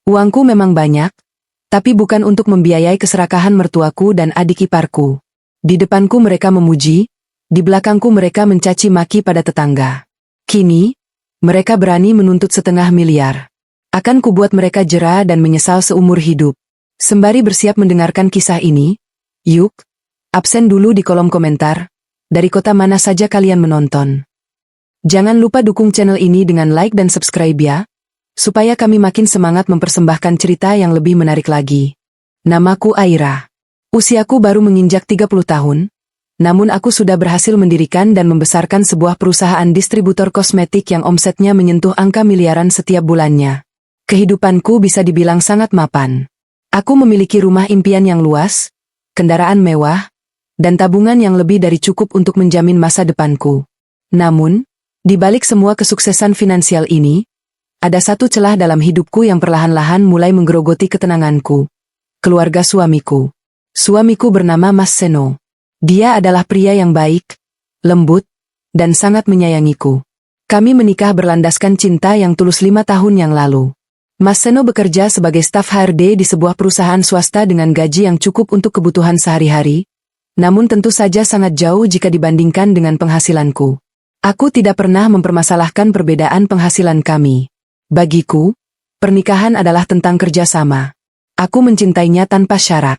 Uangku memang banyak, tapi bukan untuk membiayai keserakahan mertuaku dan adik iparku. Di depanku mereka memuji, di belakangku mereka mencaci maki pada tetangga. Kini, mereka berani menuntut 500 miliar. Akan kubuat mereka jera dan menyesal seumur hidup. Sembari bersiap mendengarkan kisah ini, yuk, absen dulu di kolom komentar, dari kota mana saja kalian menonton. Jangan lupa dukung channel ini dengan like dan subscribe ya, supaya kami makin semangat mempersembahkan cerita yang lebih menarik lagi. Namaku Aira. Usiaku baru menginjak 30 tahun, namun aku sudah berhasil mendirikan dan membesarkan sebuah perusahaan distributor kosmetik yang omsetnya menyentuh angka miliaran setiap bulannya. Kehidupanku bisa dibilang sangat mapan. Aku memiliki rumah impian yang luas, kendaraan mewah, dan tabungan yang lebih dari cukup untuk menjamin masa depanku. Namun, di balik semua kesuksesan finansial ini, ada satu celah dalam hidupku yang perlahan-lahan mulai menggerogoti ketenanganku. Keluarga suamiku. Suamiku bernama Mas Seno. Dia adalah pria yang baik, lembut, dan sangat menyayangiku. Kami menikah berlandaskan cinta yang tulus 5 tahun yang lalu. Mas Seno bekerja sebagai staf HRD di sebuah perusahaan swasta dengan gaji yang cukup untuk kebutuhan sehari-hari, namun tentu saja sangat jauh jika dibandingkan dengan penghasilanku. Aku tidak pernah mempermasalahkan perbedaan penghasilan kami. Bagiku, pernikahan adalah tentang kerjasama. Aku mencintainya tanpa syarat.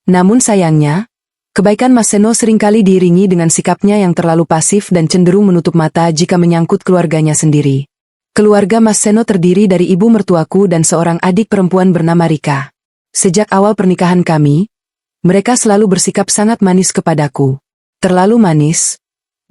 Namun sayangnya, kebaikan Mas Seno seringkali diiringi dengan sikapnya yang terlalu pasif dan cenderung menutup mata jika menyangkut keluarganya sendiri. Keluarga Mas Seno terdiri dari ibu mertuaku dan seorang adik perempuan bernama Rika. Sejak awal pernikahan kami, mereka selalu bersikap sangat manis kepadaku. Terlalu manis,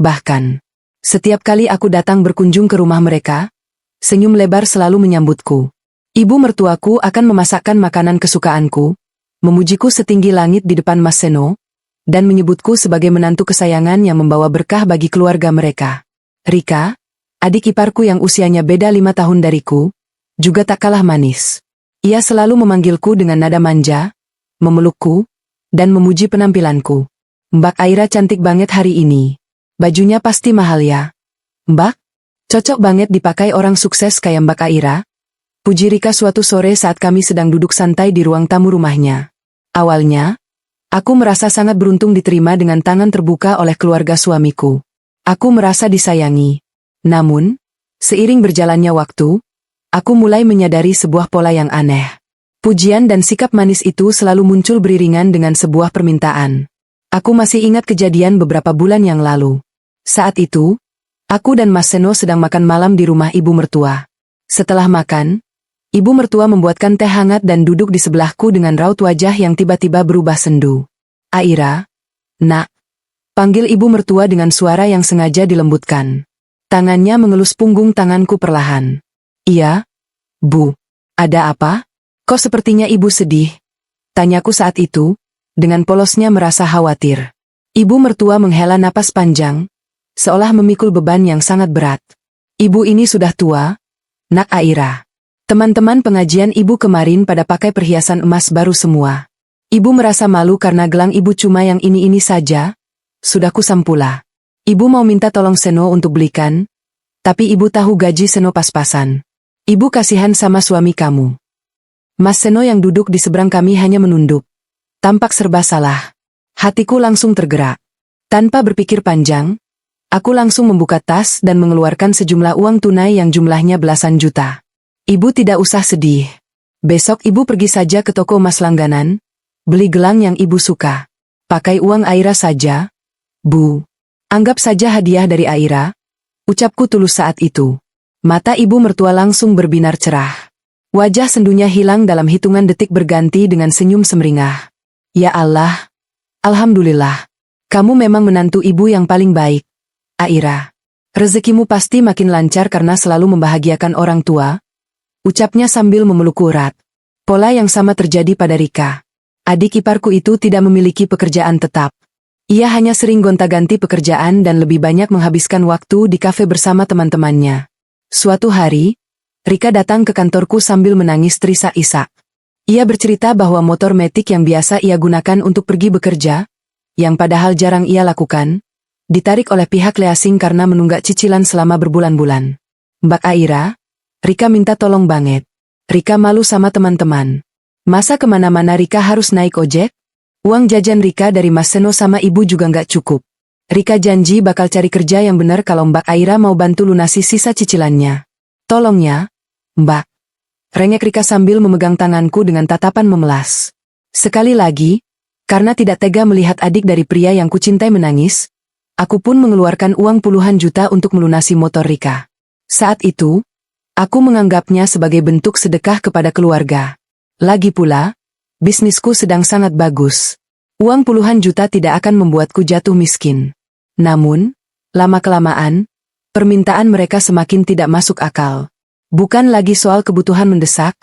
bahkan. Setiap kali aku datang berkunjung ke rumah mereka, senyum lebar selalu menyambutku. Ibu mertuaku akan memasakkan makanan kesukaanku, memujiku setinggi langit di depan Mas Seno, dan menyebutku sebagai menantu kesayangan yang membawa berkah bagi keluarga mereka. Rika, adik iparku yang usianya beda 5 tahun dariku, juga tak kalah manis. Ia selalu memanggilku dengan nada manja, memelukku, dan memuji penampilanku. Mbak Aira cantik banget hari ini. Bajunya pasti mahal ya. Mbak, cocok banget dipakai orang sukses kayak Mbak Aira. Puji Rika suatu sore saat kami sedang duduk santai di ruang tamu rumahnya. Awalnya, aku merasa sangat beruntung diterima dengan tangan terbuka oleh keluarga suamiku. Aku merasa disayangi. Namun, seiring berjalannya waktu, aku mulai menyadari sebuah pola yang aneh. Pujian dan sikap manis itu selalu muncul beriringan dengan sebuah permintaan. Aku masih ingat kejadian beberapa bulan yang lalu. Saat itu, aku dan Mas Seno sedang makan malam di rumah ibu mertua. Setelah makan, ibu mertua membuatkan teh hangat dan duduk di sebelahku dengan raut wajah yang tiba-tiba berubah sendu. Aira, nak, panggil ibu mertua dengan suara yang sengaja dilembutkan. Tangannya mengelus punggung tanganku perlahan. Iya, Bu. Ada apa? Kok sepertinya ibu sedih? Tanyaku saat itu, dengan polosnya merasa khawatir. Ibu mertua menghela napas panjang, seolah memikul beban yang sangat berat. Ibu ini sudah tua, Nak Aira. Teman-teman pengajian ibu kemarin pada pakai perhiasan emas baru semua. Ibu merasa malu karena gelang ibu cuma yang ini-ini saja. Sudah kusam pula. Ibu mau minta tolong Seno untuk belikan, tapi ibu tahu gaji Seno pas-pasan. Ibu kasihan sama suami kamu. Mas Seno yang duduk di seberang kami hanya menunduk. Tampak serba salah. Hatiku langsung tergerak. Tanpa berpikir panjang, aku langsung membuka tas dan mengeluarkan sejumlah uang tunai yang jumlahnya belasan juta. Ibu tidak usah sedih. Besok ibu pergi saja ke toko emas langganan, beli gelang yang ibu suka. Pakai uang Aira saja, Bu. Anggap saja hadiah dari Aira, ucapku tulus saat itu. Mata ibu mertua langsung berbinar cerah. Wajah sendunya hilang dalam hitungan detik berganti dengan senyum semeringah. Ya Allah, alhamdulillah. Kamu memang menantu ibu yang paling baik, Aira. Rezekimu pasti makin lancar karena selalu membahagiakan orang tua, ucapnya sambil memelukku erat. Pola yang sama terjadi pada Rika. Adik iparku itu tidak memiliki pekerjaan tetap. Ia hanya sering gonta-ganti pekerjaan dan lebih banyak menghabiskan waktu di kafe bersama teman-temannya. Suatu hari, Rika datang ke kantorku sambil menangis terisak-isak. Ia bercerita bahwa motor metik yang biasa ia gunakan untuk pergi bekerja, yang padahal jarang ia lakukan, ditarik oleh pihak leasing karena menunggak cicilan selama berbulan-bulan. Mbak Aira, Rika minta tolong banget. Rika malu sama teman-teman. Masa kemana-mana Rika harus naik ojek? Uang jajan Rika dari Mas Seno sama ibu juga nggak cukup. Rika janji bakal cari kerja yang benar kalau Mbak Aira mau bantu lunasi sisa cicilannya. Tolong ya, Mbak. Rengek Rika sambil memegang tanganku dengan tatapan memelas. Sekali lagi, karena tidak tega melihat adik dari pria yang kucintai menangis, aku pun mengeluarkan uang puluhan juta untuk melunasi motor Rika. Saat itu, aku menganggapnya sebagai bentuk sedekah kepada keluarga. Lagi pula, bisnisku sedang sangat bagus. Uang puluhan juta tidak akan membuatku jatuh miskin. Namun, lama-kelamaan, permintaan mereka semakin tidak masuk akal. Bukan lagi soal kebutuhan mendesak,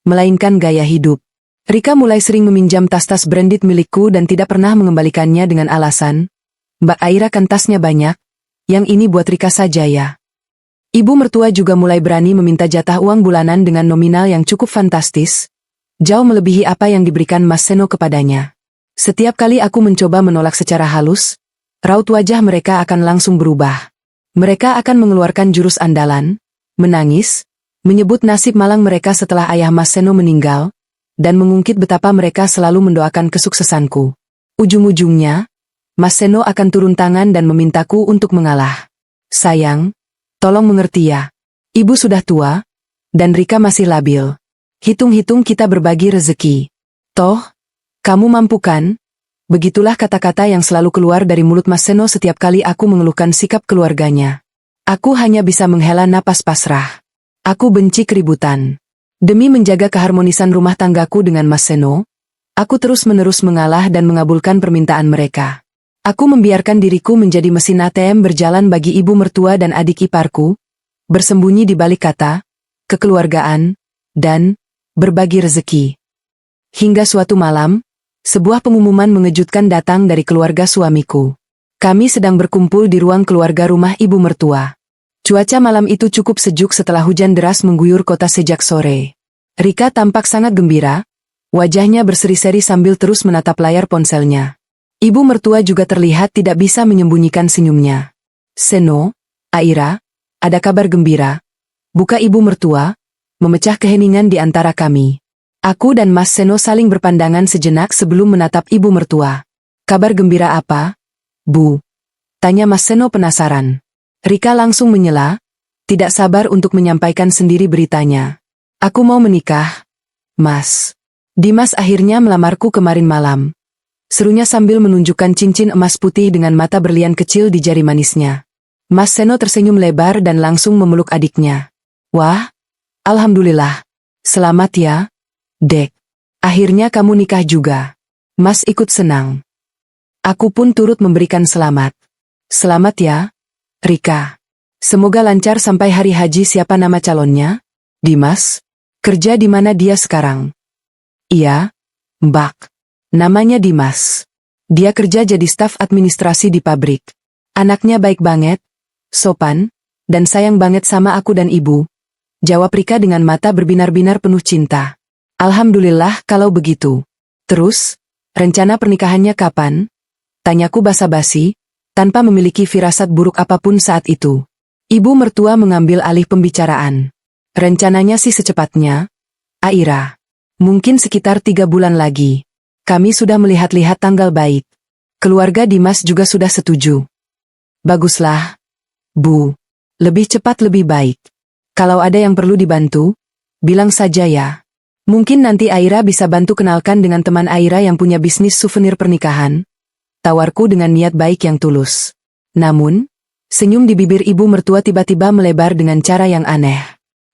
melainkan gaya hidup. Rika mulai sering meminjam tas-tas branded milikku dan tidak pernah mengembalikannya dengan alasan, Mbak Aira kan tasnya banyak, yang ini buat Rika saja ya. Ibu mertua juga mulai berani meminta jatah uang bulanan dengan nominal yang cukup fantastis, jauh melebihi apa yang diberikan Mas Seno kepadanya. Setiap kali aku mencoba menolak secara halus, raut wajah mereka akan langsung berubah. Mereka akan mengeluarkan jurus andalan, menangis, menyebut nasib malang mereka setelah ayah Mas Seno meninggal, dan mengungkit betapa mereka selalu mendoakan kesuksesanku. Ujung-ujungnya, Mas Seno akan turun tangan dan memintaku untuk mengalah. Sayang, tolong mengerti ya. Ibu sudah tua, dan Rika masih labil. Hitung-hitung kita berbagi rezeki. Toh, kamu mampu kan? Begitulah kata-kata yang selalu keluar dari mulut Mas Seno setiap kali aku mengeluhkan sikap keluarganya. Aku hanya bisa menghela napas pasrah. Aku benci keributan. Demi menjaga keharmonisan rumah tanggaku dengan Mas Seno, aku terus-menerus mengalah dan mengabulkan permintaan mereka. Aku membiarkan diriku menjadi mesin ATM berjalan bagi ibu mertua dan adik iparku, bersembunyi di balik kata, kekeluargaan, dan berbagi rezeki. Hingga suatu malam, sebuah pengumuman mengejutkan datang dari keluarga suamiku. Kami sedang berkumpul di ruang keluarga rumah ibu mertua. Cuaca malam itu cukup sejuk setelah hujan deras mengguyur kota sejak sore. Rika tampak sangat gembira, wajahnya berseri-seri sambil terus menatap layar ponselnya. Ibu mertua juga terlihat tidak bisa menyembunyikan senyumnya. Seno, Aira, ada kabar gembira, buka ibu mertua, memecah keheningan di antara kami. Aku dan Mas Seno saling berpandangan sejenak sebelum menatap ibu mertua. Kabar gembira apa, Bu? Tanya Mas Seno penasaran. Rika langsung menyela, tidak sabar untuk menyampaikan sendiri beritanya. Aku mau menikah, Mas. Dimas akhirnya melamarku kemarin malam. Serunya sambil menunjukkan cincin emas putih dengan mata berlian kecil di jari manisnya. Mas Seno tersenyum lebar dan langsung memeluk adiknya. Wah, alhamdulillah. Selamat ya, Dek. Akhirnya kamu nikah juga. Mas ikut senang. Aku pun turut memberikan selamat. Selamat ya, Rika. Semoga lancar sampai hari haji. Siapa nama calonnya? Dimas? Kerja di mana dia sekarang? Iya, Mbak. Namanya Dimas. Dia kerja jadi staf administrasi di pabrik. Anaknya baik banget, sopan, dan sayang banget sama aku dan ibu. Jawab Rika dengan mata berbinar-binar penuh cinta. Alhamdulillah kalau begitu. Terus, rencana pernikahannya kapan? Tanyaku basa-basi, tanpa memiliki firasat buruk apapun saat itu. Ibu mertua mengambil alih pembicaraan. Rencananya sih secepatnya, Aira. Mungkin sekitar 3 bulan lagi. Kami sudah melihat-lihat tanggal baik. Keluarga Dimas juga sudah setuju. Baguslah, Bu. Lebih cepat lebih baik. Kalau ada yang perlu dibantu, bilang saja ya. Mungkin nanti Aira bisa bantu kenalkan dengan teman Aira yang punya bisnis souvenir pernikahan. Tawarku dengan niat baik yang tulus. Namun, senyum di bibir ibu mertua tiba-tiba melebar dengan cara yang aneh.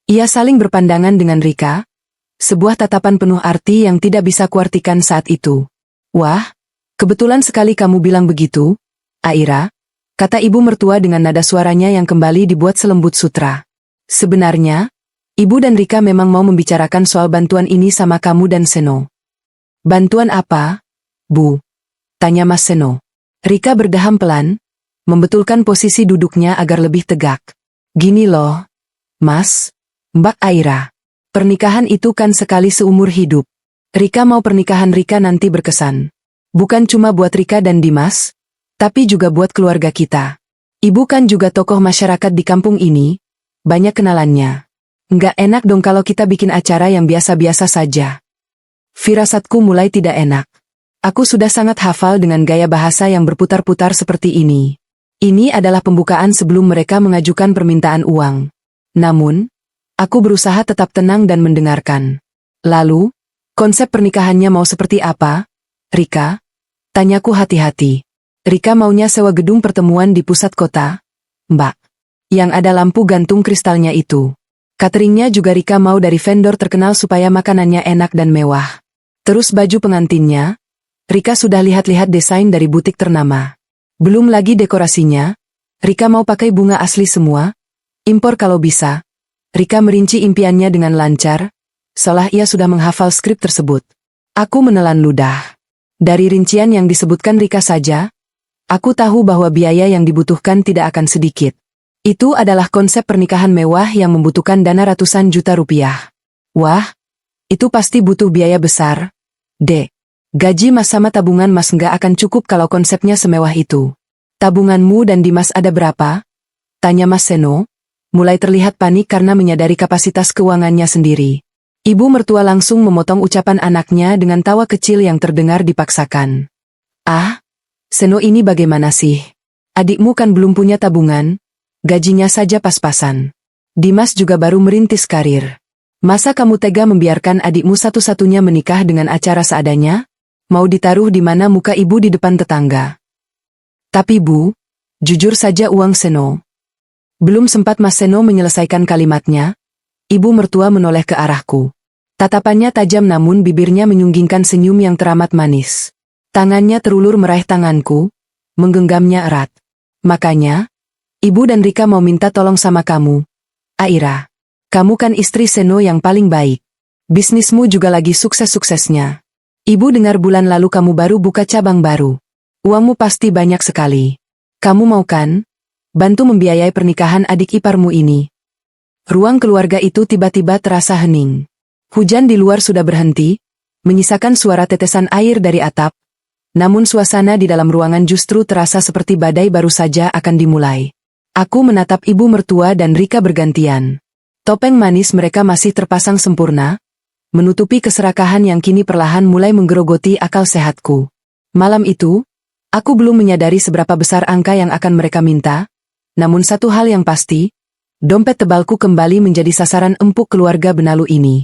Ia saling berpandangan dengan Rika, sebuah tatapan penuh arti yang tidak bisa kuartikan saat itu. Wah, kebetulan sekali kamu bilang begitu, Aira, kata ibu mertua dengan nada suaranya yang kembali dibuat selembut sutra. Sebenarnya, ibu dan Rika memang mau membicarakan soal bantuan ini sama kamu dan Seno. Bantuan apa, Bu? Tanya Mas Seno. Rika berdeham pelan, membetulkan posisi duduknya agar lebih tegak. Gini loh, Mas, Mbak Aira. Pernikahan itu kan sekali seumur hidup. Rika mau pernikahan Rika nanti berkesan. Bukan cuma buat Rika dan Dimas, tapi juga buat keluarga kita. Ibu kan juga tokoh masyarakat di kampung ini, banyak kenalannya. Nggak enak dong kalau kita bikin acara yang biasa-biasa saja. Firasatku mulai tidak enak. Aku sudah sangat hafal dengan gaya bahasa yang berputar-putar seperti ini. Ini adalah pembukaan sebelum mereka mengajukan permintaan uang. Namun, aku berusaha tetap tenang dan mendengarkan. Lalu, konsep pernikahannya mau seperti apa, Rika? Tanyaku hati-hati. Rika maunya sewa gedung pertemuan di pusat kota, Mbak. Yang ada lampu gantung kristalnya itu. Cateringnya juga Rika mau dari vendor terkenal supaya makanannya enak dan mewah. Terus baju pengantinnya, Rika sudah lihat-lihat desain dari butik ternama. Belum lagi dekorasinya, Rika mau pakai bunga asli semua, impor kalau bisa. Rika merinci impiannya dengan lancar, seolah ia sudah menghafal skrip tersebut. Aku menelan ludah. Dari rincian yang disebutkan Rika saja, aku tahu bahwa biaya yang dibutuhkan tidak akan sedikit. Itu adalah konsep pernikahan mewah yang membutuhkan dana ratusan juta rupiah. Wah, itu pasti butuh biaya besar, Dek. Gaji Mas sama tabungan Mas nggak akan cukup kalau konsepnya semewah itu. Tabunganmu dan Dimas ada berapa? Tanya Mas Seno, mulai terlihat panik karena menyadari kapasitas keuangannya sendiri. Ibu mertua langsung memotong ucapan anaknya dengan tawa kecil yang terdengar dipaksakan. Ah, Seno ini bagaimana sih? Adikmu kan belum punya tabungan, gajinya saja pas-pasan. Dimas juga baru merintis karir. Masa kamu tega membiarkan adikmu satu-satunya menikah dengan acara seadanya? Mau ditaruh di mana muka ibu di depan tetangga? Tapi Bu, jujur saja uang Seno. Belum sempat Mas Seno menyelesaikan kalimatnya, ibu mertua menoleh ke arahku. Tatapannya tajam namun bibirnya menyunggingkan senyum yang teramat manis. Tangannya terulur meraih tanganku, menggenggamnya erat. Makanya, Ibu dan Rika mau minta tolong sama kamu. Aira, kamu kan istri Seno yang paling baik. Bisnismu juga lagi sukses-suksesnya. Ibu dengar bulan lalu kamu baru buka cabang baru. Uangmu pasti banyak sekali. Kamu mau kan? Bantu membiayai pernikahan adik iparmu ini. Ruang keluarga itu tiba-tiba terasa hening. Hujan di luar sudah berhenti, menyisakan suara tetesan air dari atap. Namun suasana di dalam ruangan justru terasa seperti badai baru saja akan dimulai. Aku menatap ibu mertua dan Rika bergantian. Topeng manis mereka masih terpasang sempurna, menutupi keserakahan yang kini perlahan mulai menggerogoti akal sehatku. Malam itu, aku belum menyadari seberapa besar angka yang akan mereka minta, namun satu hal yang pasti, dompet tebalku kembali menjadi sasaran empuk keluarga benalu ini.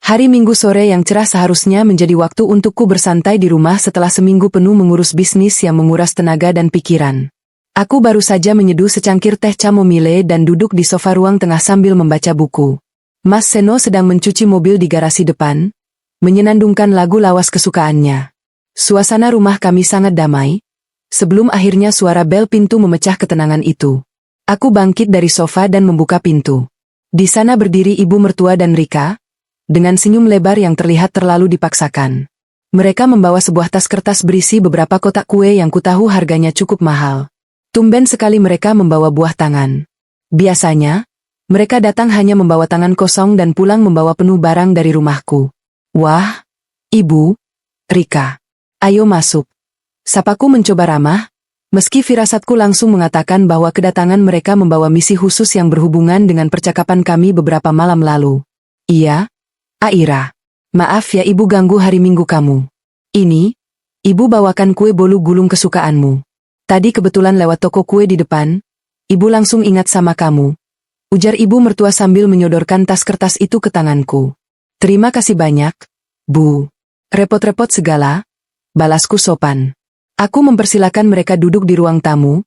Hari Minggu sore yang cerah seharusnya menjadi waktu untukku bersantai di rumah setelah seminggu penuh mengurus bisnis yang menguras tenaga dan pikiran. Aku baru saja menyeduh secangkir teh chamomile dan duduk di sofa ruang tengah sambil membaca buku. Mas Seno sedang mencuci mobil di garasi depan, menyenandungkan lagu lawas kesukaannya. Suasana rumah kami sangat damai, sebelum akhirnya suara bel pintu memecah ketenangan itu. Aku bangkit dari sofa dan membuka pintu. Di sana berdiri ibu mertua dan Rika, dengan senyum lebar yang terlihat terlalu dipaksakan. Mereka membawa sebuah tas kertas berisi beberapa kotak kue yang kutahu harganya cukup mahal. Tumben sekali mereka membawa buah tangan. Biasanya, mereka datang hanya membawa tangan kosong dan pulang membawa penuh barang dari rumahku. Wah, Ibu, Rika, ayo masuk. Sapaku mencoba ramah, meski firasatku langsung mengatakan bahwa kedatangan mereka membawa misi khusus yang berhubungan dengan percakapan kami beberapa malam lalu. Iya, Aira. Maaf ya Ibu ganggu hari Minggu kamu. Ini, Ibu bawakan kue bolu gulung kesukaanmu. Tadi kebetulan lewat toko kue di depan, Ibu langsung ingat sama kamu. Ujar ibu mertua sambil menyodorkan tas kertas itu ke tanganku. Terima kasih banyak, Bu. Repot-repot segala, balasku sopan. Aku mempersilakan mereka duduk di ruang tamu,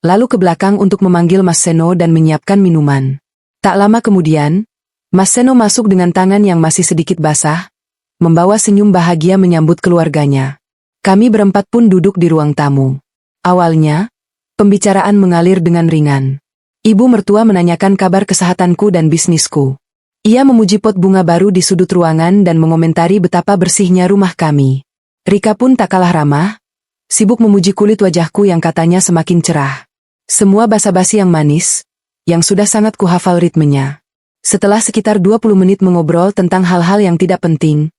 lalu ke belakang untuk memanggil Mas Seno dan menyiapkan minuman. Tak lama kemudian, Mas Seno masuk dengan tangan yang masih sedikit basah, membawa senyum bahagia menyambut keluarganya. Kami berempat pun duduk di ruang tamu. Awalnya, pembicaraan mengalir dengan ringan. Ibu mertua menanyakan kabar kesehatanku dan bisnisku. Ia memuji pot bunga baru di sudut ruangan dan mengomentari betapa bersihnya rumah kami. Rika pun tak kalah ramah, sibuk memuji kulit wajahku yang katanya semakin cerah. Semua basa-basi yang manis, yang sudah sangat kuhafal ritmenya. Setelah sekitar 20 menit mengobrol tentang hal-hal yang tidak penting,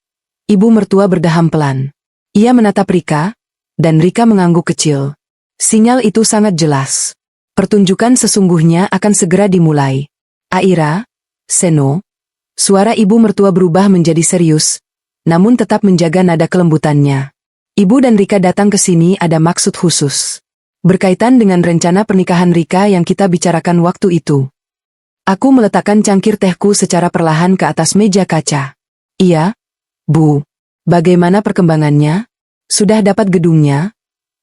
ibu mertua berdaham pelan. Ia menatap Rika, dan Rika mengangguk kecil. Sinyal itu sangat jelas. Pertunjukan sesungguhnya akan segera dimulai. Aira, Seno, Suara ibu mertua berubah menjadi serius, namun tetap menjaga nada kelembutannya. Ibu dan Rika datang ke sini ada maksud khusus. Berkaitan dengan rencana pernikahan Rika yang kita bicarakan waktu itu. Aku meletakkan cangkir tehku secara perlahan ke atas meja kaca. Iya, Bu. Bagaimana perkembangannya? Sudah dapat gedungnya?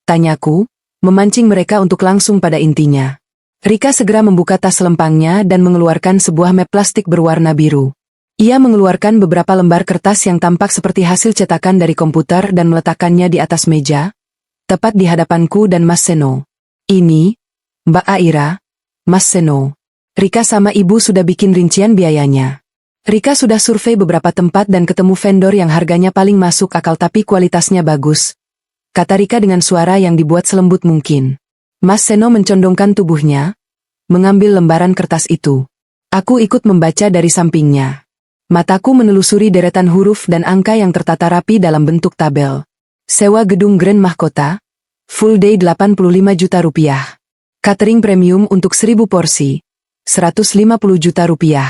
Tanyaku, memancing mereka untuk langsung pada intinya. Rika segera membuka tas lempangnya dan mengeluarkan sebuah map plastik berwarna biru. Ia mengeluarkan beberapa lembar kertas yang tampak seperti hasil cetakan dari komputer dan meletakkannya di atas meja, tepat di hadapanku dan Mas Seno. Ini, Mbak Aira, Mas Seno. Rika sama ibu sudah bikin rincian biayanya. Rika sudah survei beberapa tempat dan ketemu vendor yang harganya paling masuk akal tapi kualitasnya bagus, kata Rika dengan suara yang dibuat selembut mungkin. Mas Seno mencondongkan tubuhnya, mengambil lembaran kertas itu. Aku ikut membaca dari sampingnya. Mataku menelusuri deretan huruf dan angka yang tertata rapi dalam bentuk tabel. Sewa gedung Grand Mahkota, full day 85 juta rupiah. Catering premium untuk 1000 porsi, 150 juta rupiah.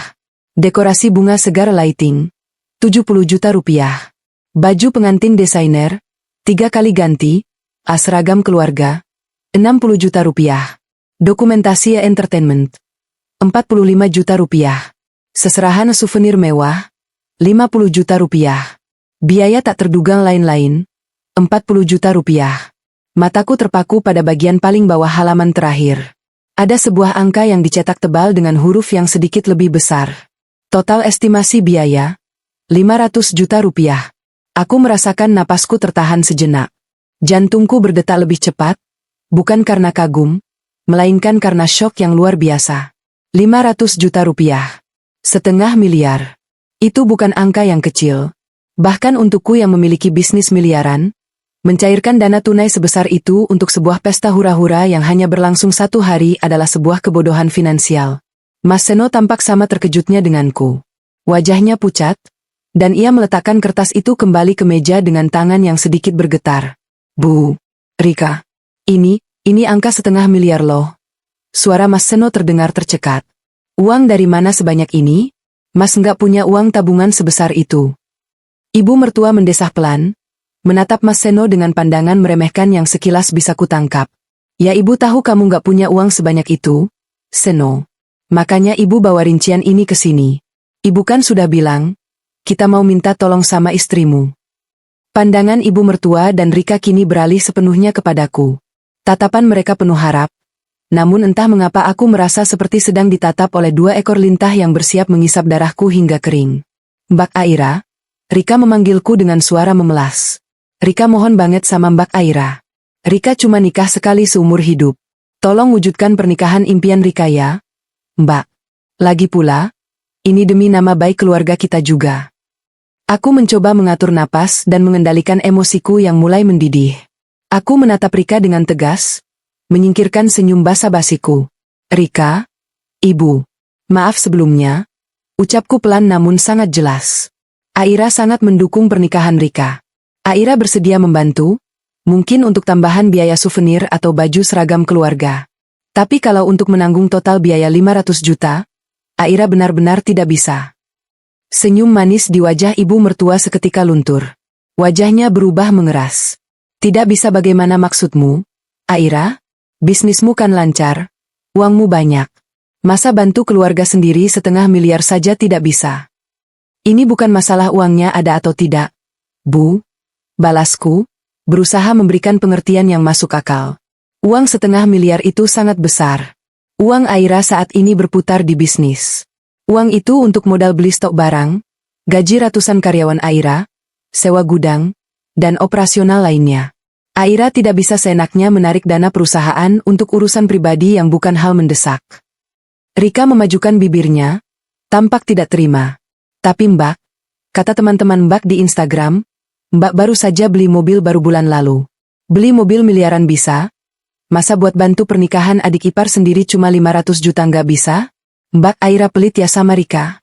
Dekorasi bunga segar lighting, 70 juta rupiah. Baju pengantin desainer, 3 kali ganti, seragam keluarga, 60 juta rupiah. Dokumentasi entertainment, 45 juta rupiah. Seserahan souvenir mewah, 50 juta rupiah. Biaya tak terduga lain-lain, 40 juta rupiah. Mataku terpaku pada bagian paling bawah halaman terakhir. Ada sebuah angka yang dicetak tebal dengan huruf yang sedikit lebih besar. Total estimasi biaya, 500 juta rupiah. Aku merasakan napasku tertahan sejenak. Jantungku berdetak lebih cepat, bukan karena kagum, melainkan karena syok yang luar biasa. 500 juta rupiah. 0,5 miliar. Itu bukan angka yang kecil. Bahkan untukku yang memiliki bisnis miliaran, mencairkan dana tunai sebesar itu untuk sebuah pesta hura-hura yang hanya berlangsung 1 hari adalah sebuah kebodohan finansial. Mas Seno tampak sama terkejutnya denganku. Wajahnya pucat, dan ia meletakkan kertas itu kembali ke meja dengan tangan yang sedikit bergetar. Bu, Rika. Ini angka 0,5 miliar loh. Suara Mas Seno terdengar tercekat. Uang dari mana sebanyak ini? Mas nggak punya uang tabungan sebesar itu. Ibu mertua mendesah pelan, menatap Mas Seno dengan pandangan meremehkan yang sekilas bisa kutangkap. Ya ibu tahu kamu nggak punya uang sebanyak itu, Seno. Makanya ibu bawa rincian ini ke sini. Ibu kan sudah bilang, kita mau minta tolong sama istrimu. Pandangan ibu mertua dan Rika kini beralih sepenuhnya kepadaku. Tatapan mereka penuh harap, namun entah mengapa aku merasa seperti sedang ditatap oleh 2 ekor lintah yang bersiap mengisap darahku hingga kering. Mbak Aira, Rika memanggilku dengan suara memelas. Rika mohon banget sama Mbak Aira. Rika cuma nikah sekali seumur hidup. Tolong wujudkan pernikahan impian Rika ya, Mbak. Lagi pula, ini demi nama baik keluarga kita juga. Aku mencoba mengatur napas dan mengendalikan emosiku yang mulai mendidih. Aku menatap Rika dengan tegas, menyingkirkan senyum basa-basiku. Rika, Ibu, maaf sebelumnya, ucapku pelan namun sangat jelas. Aira sangat mendukung pernikahan Rika. Aira bersedia membantu, mungkin untuk tambahan biaya souvenir atau baju seragam keluarga. Tapi kalau untuk menanggung total biaya 500 juta, Aira benar-benar tidak bisa. Senyum manis di wajah ibu mertua seketika luntur. Wajahnya berubah mengeras. Tidak bisa bagaimana maksudmu, Aira? Bisnismu kan lancar, uangmu banyak. Masa bantu keluarga sendiri 0,5 miliar saja tidak bisa? Ini bukan masalah uangnya ada atau tidak, Bu. Balasku, berusaha memberikan pengertian yang masuk akal. Uang 0,5 miliar itu sangat besar. Uang Aira saat ini berputar di bisnis. Uang itu untuk modal beli stok barang, gaji ratusan karyawan Aira, sewa gudang, dan operasional lainnya. Aira tidak bisa seenaknya menarik dana perusahaan untuk urusan pribadi yang bukan hal mendesak. Rika memajukan bibirnya, tampak tidak terima. Tapi Mbak, kata teman-teman Mbak di Instagram, Mbak baru saja beli mobil baru bulan lalu. Beli mobil miliaran bisa? Masa buat bantu pernikahan adik ipar sendiri cuma 500 juta nggak bisa? Mbak Aira pelit ya sama Rika.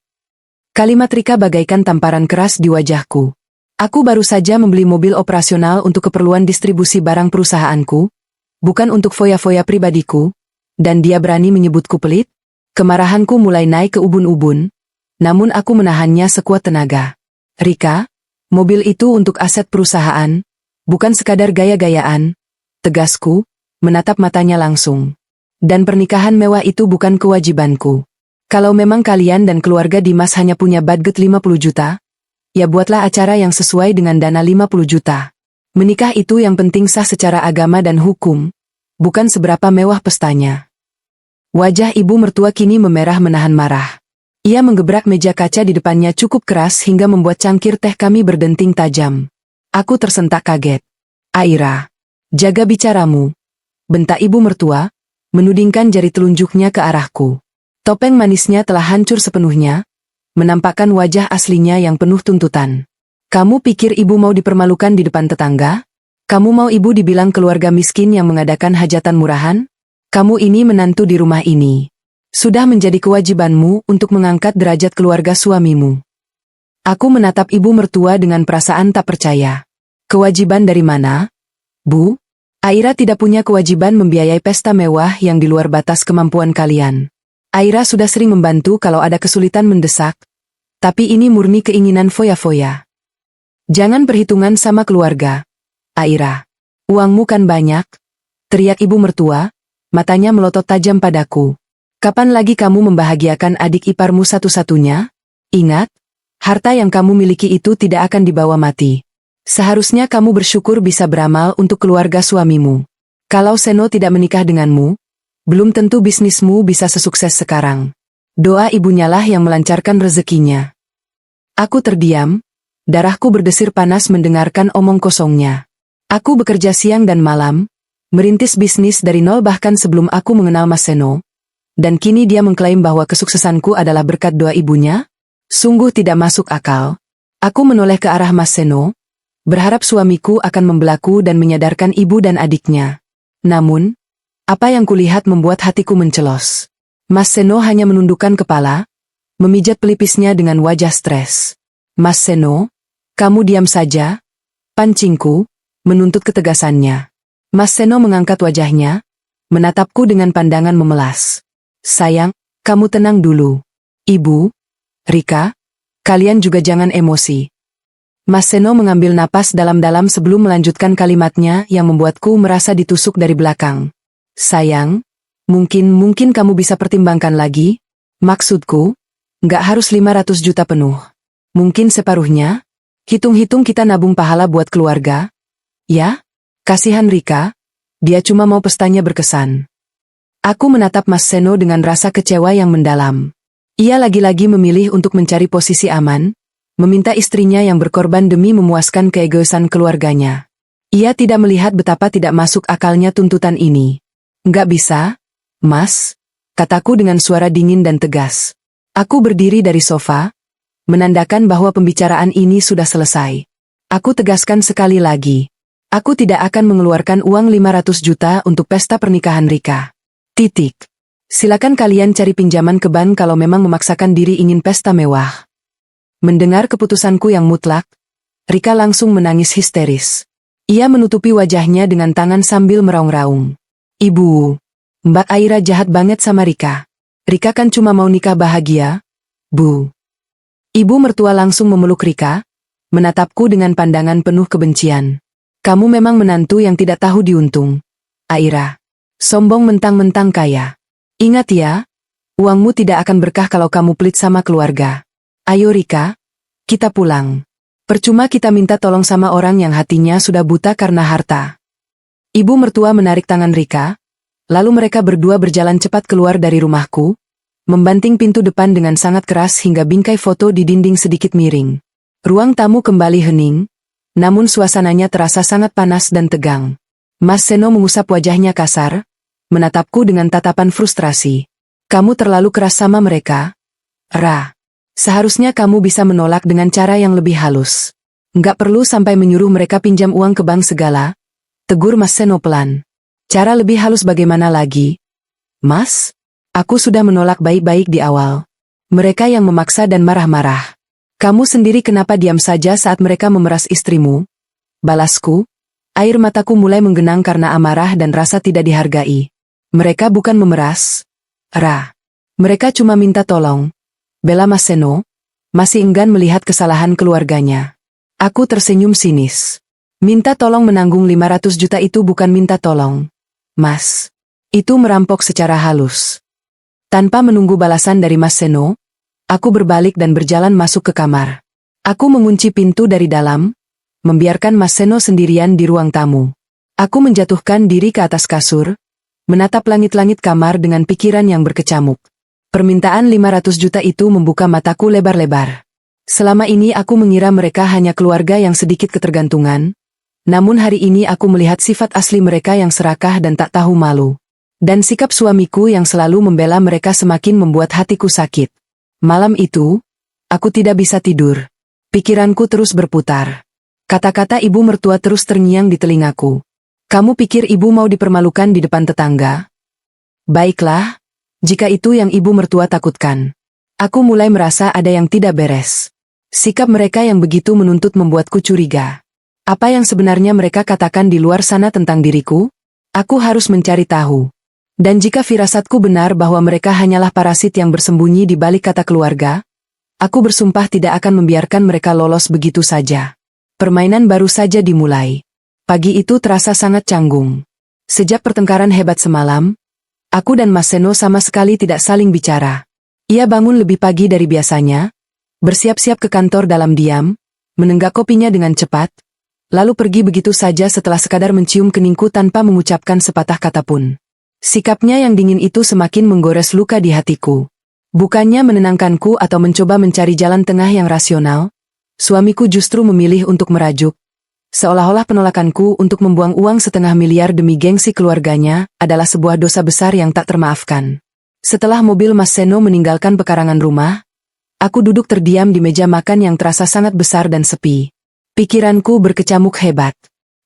Kalimat Rika bagaikan tamparan keras di wajahku. Aku baru saja membeli mobil operasional untuk keperluan distribusi barang perusahaanku, bukan untuk foya-foya pribadiku, dan dia berani menyebutku pelit? Kemarahanku mulai naik ke ubun-ubun, namun aku menahannya sekuat tenaga. Rika, mobil itu untuk aset perusahaan, bukan sekadar gaya-gayaan, tegasku, menatap matanya langsung. Dan pernikahan mewah itu bukan kewajibanku. Kalau memang kalian dan keluarga Dimas hanya punya budget 50 juta, ya buatlah acara yang sesuai dengan dana 50 juta. Menikah itu yang penting sah secara agama dan hukum, bukan seberapa mewah pestanya. Wajah ibu mertua kini memerah menahan marah. Ia menggebrak meja kaca di depannya cukup keras hingga membuat cangkir teh kami berdenting tajam. Aku tersentak kaget. Aira, jaga bicaramu, bentak ibu mertua, menudingkan jari telunjuknya ke arahku. Topeng manisnya telah hancur sepenuhnya, menampakkan wajah aslinya yang penuh tuntutan. Kamu pikir ibu mau dipermalukan di depan tetangga? Kamu mau ibu dibilang keluarga miskin yang mengadakan hajatan murahan? Kamu ini menantu di rumah ini. Sudah menjadi kewajibanmu untuk mengangkat derajat keluarga suamimu. Aku menatap ibu mertua dengan perasaan tak percaya. Kewajiban dari mana? Bu? Aira tidak punya kewajiban membiayai pesta mewah yang di luar batas kemampuan kalian. Aira sudah sering membantu kalau ada kesulitan mendesak, tapi ini murni keinginan foya-foya. Jangan perhitungan sama keluarga, Aira. Uangmu kan banyak, teriak ibu mertua, matanya melotot tajam padaku. Kapan lagi kamu membahagiakan adik iparmu satu-satunya? Ingat, harta yang kamu miliki itu tidak akan dibawa mati. Seharusnya kamu bersyukur bisa beramal untuk keluarga suamimu. Kalau Seno tidak menikah denganmu, belum tentu bisnismu bisa sesukses sekarang. Doa ibunyalah yang melancarkan rezekinya. Aku terdiam. Darahku berdesir panas mendengarkan omong kosongnya. Aku bekerja siang dan malam, merintis bisnis dari nol bahkan sebelum aku mengenal Mas Seno, dan kini dia mengklaim bahwa kesuksesanku adalah berkat doa ibunya? Sungguh tidak masuk akal. Aku menoleh ke arah Mas Seno, berharap suamiku akan membelaku dan menyadarkan ibu dan adiknya. Namun, apa yang kulihat membuat hatiku mencelos. Mas Seno hanya menundukkan kepala, memijat pelipisnya dengan wajah stres. Mas Seno, kamu diam saja, pancingku, menuntut ketegasannya. Mas Seno mengangkat wajahnya, menatapku dengan pandangan memelas. Sayang, kamu tenang dulu. Ibu, Rika, kalian juga jangan emosi. Mas Seno mengambil napas dalam-dalam sebelum melanjutkan kalimatnya yang membuatku merasa ditusuk dari belakang. Sayang, mungkin kamu bisa pertimbangkan lagi. Maksudku, nggak harus 500 juta penuh. Mungkin separuhnya. Hitung-hitung kita nabung pahala buat keluarga. Ya? Kasihan Rika, dia cuma mau pestanya berkesan. Aku menatap Mas Seno dengan rasa kecewa yang mendalam. Ia lagi-lagi memilih untuk mencari posisi aman, meminta istrinya yang berkorban demi memuaskan keegoisan keluarganya. Ia tidak melihat betapa tidak masuk akalnya tuntutan ini. Nggak bisa, Mas, kataku dengan suara dingin dan tegas. Aku berdiri dari sofa, menandakan bahwa pembicaraan ini sudah selesai. Aku tegaskan sekali lagi. Aku tidak akan mengeluarkan uang 500 juta untuk pesta pernikahan Rika. Titik. Silakan kalian cari pinjaman ke bank kalau memang memaksakan diri ingin pesta mewah. Mendengar keputusanku yang mutlak, Rika langsung menangis histeris. Ia menutupi wajahnya dengan tangan sambil meraung-raung. Ibu, Mbak Aira jahat banget sama Rika. Rika kan cuma mau nikah bahagia, Bu. Ibu mertua langsung memeluk Rika, menatapku dengan pandangan penuh kebencian. Kamu memang menantu yang tidak tahu diuntung, Aira. Sombong mentang-mentang kaya. Ingat ya, uangmu tidak akan berkah kalau kamu pelit sama keluarga. Ayo Rika, kita pulang. Percuma kita minta tolong sama orang yang hatinya sudah buta karena harta. Ibu mertua menarik tangan Rika, lalu mereka berdua berjalan cepat keluar dari rumahku, membanting pintu depan dengan sangat keras hingga bingkai foto di dinding sedikit miring. Ruang tamu kembali hening, namun suasananya terasa sangat panas dan tegang. Mas Seno mengusap wajahnya kasar, menatapku dengan tatapan frustrasi. Kamu terlalu keras sama mereka, Ra. Seharusnya kamu bisa menolak dengan cara yang lebih halus. Nggak perlu sampai menyuruh mereka pinjam uang ke bank segala, tegur Mas Seno pelan. Cara lebih halus bagaimana lagi? Mas? Aku sudah menolak baik-baik di awal. Mereka yang memaksa dan marah-marah. Kamu sendiri kenapa diam saja saat mereka memeras istrimu? Balasku, air mataku mulai menggenang karena amarah dan rasa tidak dihargai. Mereka bukan memeras, Ra. Mereka cuma minta tolong. bela Mas Seno, masih enggan melihat kesalahan keluarganya. Aku tersenyum sinis. Minta tolong menanggung 500 juta itu bukan minta tolong, Mas. Itu merampok secara halus. Tanpa menunggu balasan dari Mas Seno, aku berbalik dan berjalan masuk ke kamar. Aku mengunci pintu dari dalam, membiarkan Mas Seno sendirian di ruang tamu. Aku menjatuhkan diri ke atas kasur, menatap langit-langit kamar dengan pikiran yang berkecamuk. Permintaan 500 juta itu membuka mataku lebar-lebar. Selama ini aku mengira mereka hanya keluarga yang sedikit ketergantungan, namun hari ini aku melihat sifat asli mereka yang serakah dan tak tahu malu. Dan sikap suamiku yang selalu membela mereka semakin membuat hatiku sakit. Malam itu, aku tidak bisa tidur. Pikiranku terus berputar. Kata-kata ibu mertua terus terngiang di telingaku. Kamu pikir ibu mau dipermalukan di depan tetangga? Baiklah, jika itu yang ibu mertua takutkan. Aku mulai merasa ada yang tidak beres. Sikap mereka yang begitu menuntut membuatku curiga. Apa yang sebenarnya mereka katakan di luar sana tentang diriku? Aku harus mencari tahu. Dan jika firasatku benar bahwa mereka hanyalah parasit yang bersembunyi di balik kata keluarga, aku bersumpah tidak akan membiarkan mereka lolos begitu saja. Permainan baru saja dimulai. Pagi itu terasa sangat canggung. Sejak pertengkaran hebat semalam, aku dan Mas Seno sama sekali tidak saling bicara. Ia bangun lebih pagi dari biasanya, bersiap-siap ke kantor dalam diam, menenggak kopinya dengan cepat, lalu pergi begitu saja setelah sekadar mencium keningku tanpa mengucapkan sepatah kata pun. Sikapnya yang dingin itu semakin menggores luka di hatiku. Bukannya menenangkanku atau mencoba mencari jalan tengah yang rasional, suamiku justru memilih untuk merajuk. Seolah-olah penolakanku untuk membuang uang 500 miliar demi gengsi keluarganya adalah sebuah dosa besar yang tak termaafkan. Setelah mobil Mas Seno meninggalkan pekarangan rumah, aku duduk terdiam di meja makan yang terasa sangat besar dan sepi. Pikiranku berkecamuk hebat.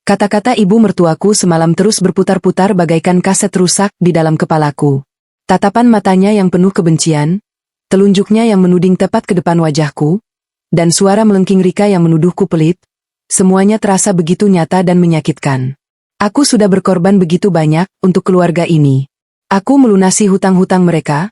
Kata-kata ibu mertuaku semalam terus berputar-putar bagaikan kaset rusak di dalam kepalaku. Tatapan matanya yang penuh kebencian, telunjuknya yang menuding tepat ke depan wajahku, dan suara melengking Rika yang menuduhku pelit, semuanya terasa begitu nyata dan menyakitkan. Aku sudah berkorban begitu banyak untuk keluarga ini. Aku melunasi hutang-hutang mereka,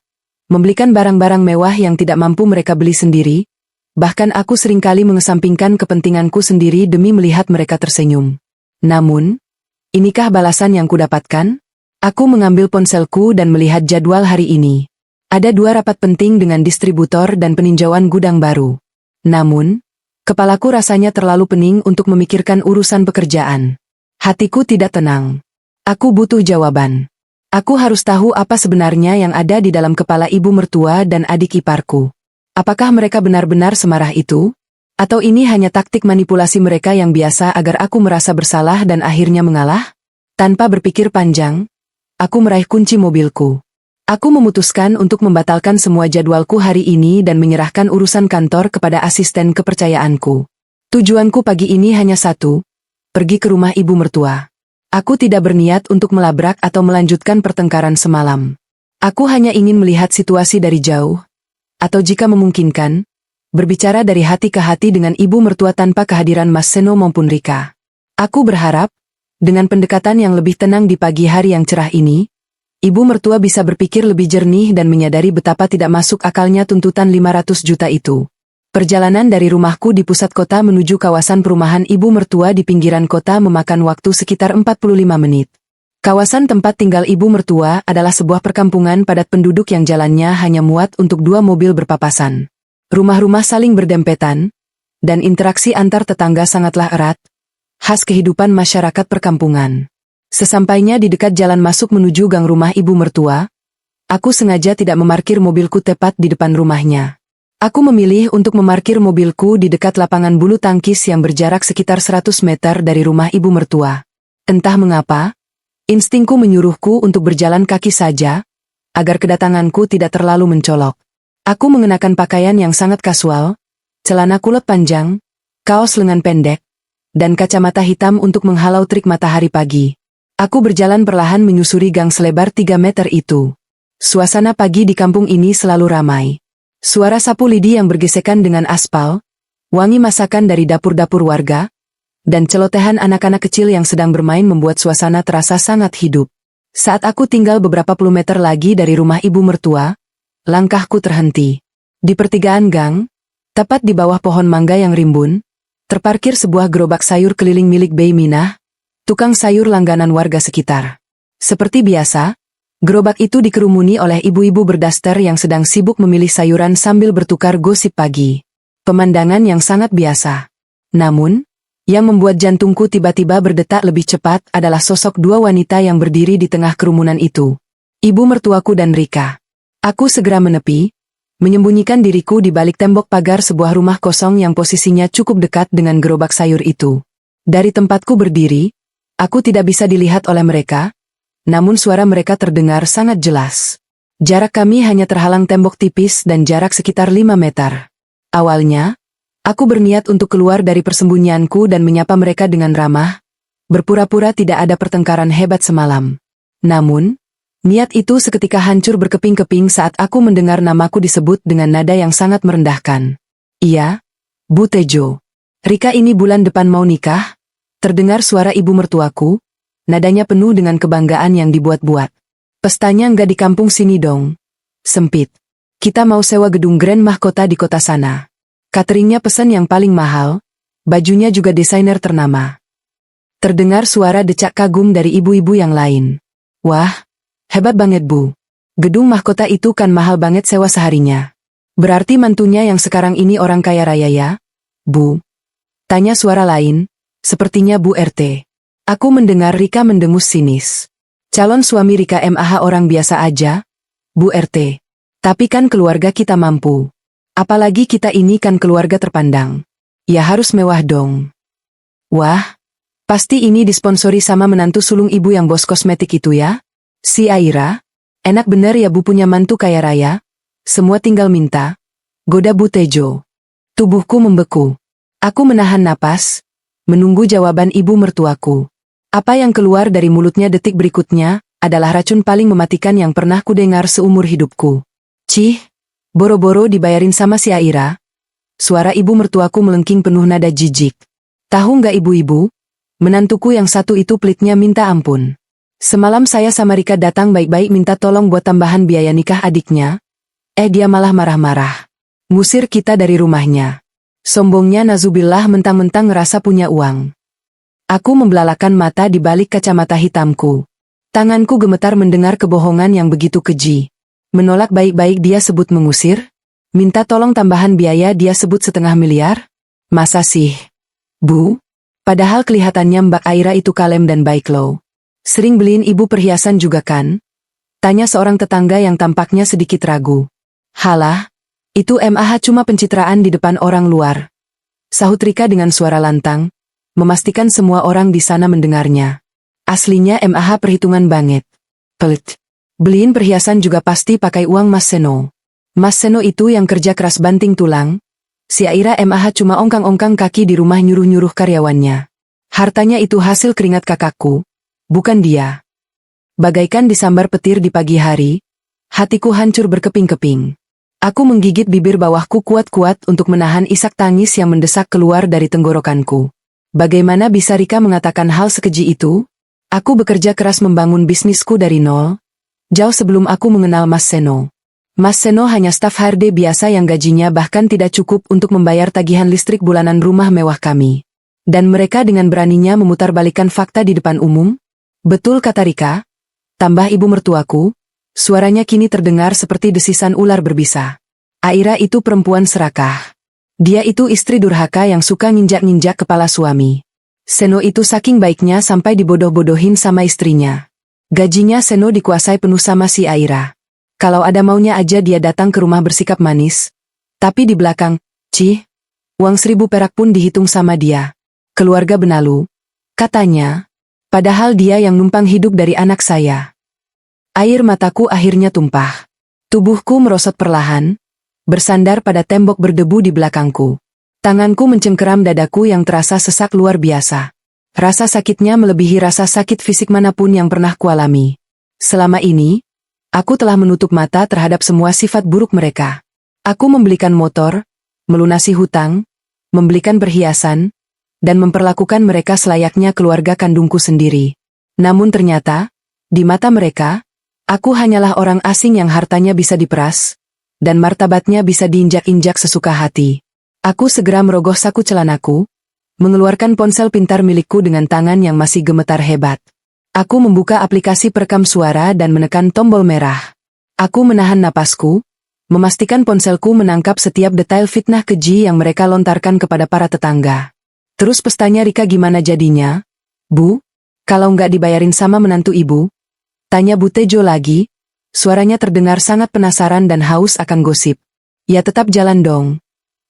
membelikan barang-barang mewah yang tidak mampu mereka beli sendiri, bahkan aku seringkali mengesampingkan kepentinganku sendiri demi melihat mereka tersenyum. Namun, inikah balasan yang kudapatkan? Aku mengambil ponselku dan melihat jadwal hari ini. Ada 2 rapat penting dengan distributor dan peninjauan gudang baru. Namun, kepalaku rasanya terlalu pening untuk memikirkan urusan pekerjaan. Hatiku tidak tenang. Aku butuh jawaban. Aku harus tahu apa sebenarnya yang ada di dalam kepala ibu mertua dan adik iparku. Apakah mereka benar-benar semarah itu? Atau ini hanya taktik manipulasi mereka yang biasa agar aku merasa bersalah dan akhirnya mengalah? Tanpa berpikir panjang, aku meraih kunci mobilku. Aku memutuskan untuk membatalkan semua jadwalku hari ini dan menyerahkan urusan kantor kepada asisten kepercayaanku. Tujuanku pagi ini hanya satu, pergi ke rumah ibu mertua. Aku tidak berniat untuk melabrak atau melanjutkan pertengkaran semalam. Aku hanya ingin melihat situasi dari jauh, atau jika memungkinkan, berbicara dari hati ke hati dengan ibu mertua tanpa kehadiran Mas Seno maupun Rika. Aku berharap, dengan pendekatan yang lebih tenang di pagi hari yang cerah ini, ibu mertua bisa berpikir lebih jernih dan menyadari betapa tidak masuk akalnya tuntutan 500 juta itu. Perjalanan dari rumahku di pusat kota menuju kawasan perumahan ibu mertua di pinggiran kota memakan waktu sekitar 45 menit. Kawasan tempat tinggal ibu mertua adalah sebuah perkampungan padat penduduk yang jalannya hanya muat untuk 2 mobil berpapasan. Rumah-rumah saling berdempetan, dan interaksi antar tetangga sangatlah erat, khas kehidupan masyarakat perkampungan. Sesampainya di dekat jalan masuk menuju gang rumah ibu mertua, aku sengaja tidak memarkir mobilku tepat di depan rumahnya. Aku memilih untuk memarkir mobilku di dekat lapangan bulu tangkis yang berjarak sekitar 100 meter dari rumah ibu mertua. Entah mengapa, instingku menyuruhku untuk berjalan kaki saja, agar kedatanganku tidak terlalu mencolok. Aku mengenakan pakaian yang sangat kasual, celana kulot panjang, kaos lengan pendek, dan kacamata hitam untuk menghalau terik matahari pagi. Aku berjalan perlahan menyusuri gang selebar 3 meter itu. Suasana pagi di kampung ini selalu ramai. Suara sapu lidi yang bergesekan dengan aspal, wangi masakan dari dapur-dapur warga, dan celotehan anak-anak kecil yang sedang bermain membuat suasana terasa sangat hidup. Saat aku tinggal beberapa puluh meter lagi dari rumah ibu mertua, langkahku terhenti. Di pertigaan gang, tepat di bawah pohon mangga yang rimbun, terparkir sebuah gerobak sayur keliling milik Bey Minah, tukang sayur langganan warga sekitar. Seperti biasa, gerobak itu dikerumuni oleh ibu-ibu berdaster yang sedang sibuk memilih sayuran sambil bertukar gosip pagi. Pemandangan yang sangat biasa. Namun, yang membuat jantungku tiba-tiba berdetak lebih cepat adalah sosok dua wanita yang berdiri di tengah kerumunan itu. Ibu mertuaku dan Rika. Aku segera menepi, menyembunyikan diriku di balik tembok pagar sebuah rumah kosong yang posisinya cukup dekat dengan gerobak sayur itu. Dari tempatku berdiri, aku tidak bisa dilihat oleh mereka, namun suara mereka terdengar sangat jelas. Jarak kami hanya terhalang tembok tipis dan jarak sekitar 5 meter. Awalnya, aku berniat untuk keluar dari persembunyianku dan menyapa mereka dengan ramah, berpura-pura tidak ada pertengkaran hebat semalam. Namun, niat itu seketika hancur berkeping-keping saat aku mendengar namaku disebut dengan nada yang sangat merendahkan. Iya, Bu Tejo. Rika ini bulan depan mau nikah? Terdengar suara ibu mertuaku, nadanya penuh dengan kebanggaan yang dibuat-buat. Pestanya nggak di kampung sini dong. Sempit. Kita mau sewa gedung Grand Mahkota di kota sana. Cateringnya pesan yang paling mahal, bajunya juga desainer ternama. Terdengar suara decak kagum dari ibu-ibu yang lain. Wah, hebat banget Bu. Gedung mahkota itu kan mahal banget sewa seharinya. Berarti mantunya yang sekarang ini orang kaya raya ya, Bu? Tanya suara lain, sepertinya Bu RT. Aku mendengar Rika mendengus sinis. Calon suami Rika MAH orang biasa aja, Bu RT. Tapi kan keluarga kita mampu. Apalagi kita ini kan keluarga terpandang. Ya harus mewah dong. Wah, pasti ini disponsori sama menantu sulung ibu yang bos kosmetik itu ya? Si Aira? Enak bener ya Bu punya mantu kaya raya? Semua tinggal minta. Goda Bu Tejo. Tubuhku membeku. Aku menahan napas, menunggu jawaban ibu mertuaku. Apa yang keluar dari mulutnya detik berikutnya adalah racun paling mematikan yang pernah kudengar seumur hidupku. Cih, boro-boro dibayarin sama si Aira. Suara ibu mertuaku melengking penuh nada jijik. Tahu nggak ibu-ibu? Menantuku yang satu itu pelitnya minta ampun. Semalam saya sama Rika datang baik-baik minta tolong buat tambahan biaya nikah adiknya. Dia malah marah-marah. Ngusir kita dari rumahnya. Sombongnya nazubillah mentang-mentang ngerasa punya uang. Aku membelalakan mata di balik kacamata hitamku. Tanganku gemetar mendengar kebohongan yang begitu keji. Menolak baik-baik dia sebut mengusir? Minta tolong tambahan biaya dia sebut 500 miliar? Masa sih? Bu? Padahal kelihatannya Mbak Aira itu kalem dan baik loh. Sering beliin ibu perhiasan juga kan? Tanya seorang tetangga yang tampaknya sedikit ragu. Halah, itu MAH cuma pencitraan di depan orang luar. Sahut Rika dengan suara lantang, memastikan semua orang di sana mendengarnya. Aslinya MAH perhitungan banget. Pelit. Beliin perhiasan juga pasti pakai uang Mas Seno. Mas Seno itu yang kerja keras banting tulang. Si Aira MAH cuma ongkang-ongkang kaki di rumah nyuruh-nyuruh karyawannya. Hartanya itu hasil keringat kakakku, bukan dia. Bagaikan disambar petir di pagi hari, hatiku hancur berkeping-keping. Aku menggigit bibir bawahku kuat-kuat untuk menahan isak tangis yang mendesak keluar dari tenggorokanku. Bagaimana bisa Rika mengatakan hal sekeji itu? Aku bekerja keras membangun bisnisku dari nol. Jauh sebelum aku mengenal Mas Seno. Mas Seno hanya staf HRD biasa yang gajinya bahkan tidak cukup untuk membayar tagihan listrik bulanan rumah mewah kami. Dan mereka dengan beraninya memutarbalikkan fakta di depan umum? Betul kata Rika. Tambah ibu mertuaku, suaranya kini terdengar seperti desisan ular berbisa. Aira itu perempuan serakah. Dia itu istri durhaka yang suka nginjak-nginjak kepala suami. Seno itu saking baiknya sampai dibodoh-bodohin sama istrinya. Gajinya Seno dikuasai penuh sama si Aira. Kalau ada maunya aja dia datang ke rumah bersikap manis. Tapi di belakang, uang 1000 perak pun dihitung sama dia. Keluarga benalu, katanya. Padahal dia yang numpang hidup dari anak saya. Air mataku akhirnya tumpah. Tubuhku merosot perlahan, bersandar pada tembok berdebu di belakangku. Tanganku mencengkeram dadaku yang terasa sesak luar biasa. Rasa sakitnya melebihi rasa sakit fisik manapun yang pernah kualami. Selama ini, aku telah menutup mata terhadap semua sifat buruk mereka. Aku membelikan motor, melunasi hutang, membelikan perhiasan, dan memperlakukan mereka selayaknya keluarga kandungku sendiri. Namun ternyata, di mata mereka, aku hanyalah orang asing yang hartanya bisa diperas, dan martabatnya bisa diinjak-injak sesuka hati. Aku segera merogoh saku celanaku, mengeluarkan ponsel pintar milikku dengan tangan yang masih gemetar hebat. Aku membuka aplikasi perekam suara dan menekan tombol merah. Aku menahan napasku, memastikan ponselku menangkap setiap detail fitnah keji yang mereka lontarkan kepada para tetangga. Terus pestanya Rika gimana jadinya? Bu, kalau nggak dibayarin sama menantu ibu? Tanya Bu Tejo lagi, suaranya terdengar sangat penasaran dan haus akan gosip. Ya tetap jalan dong.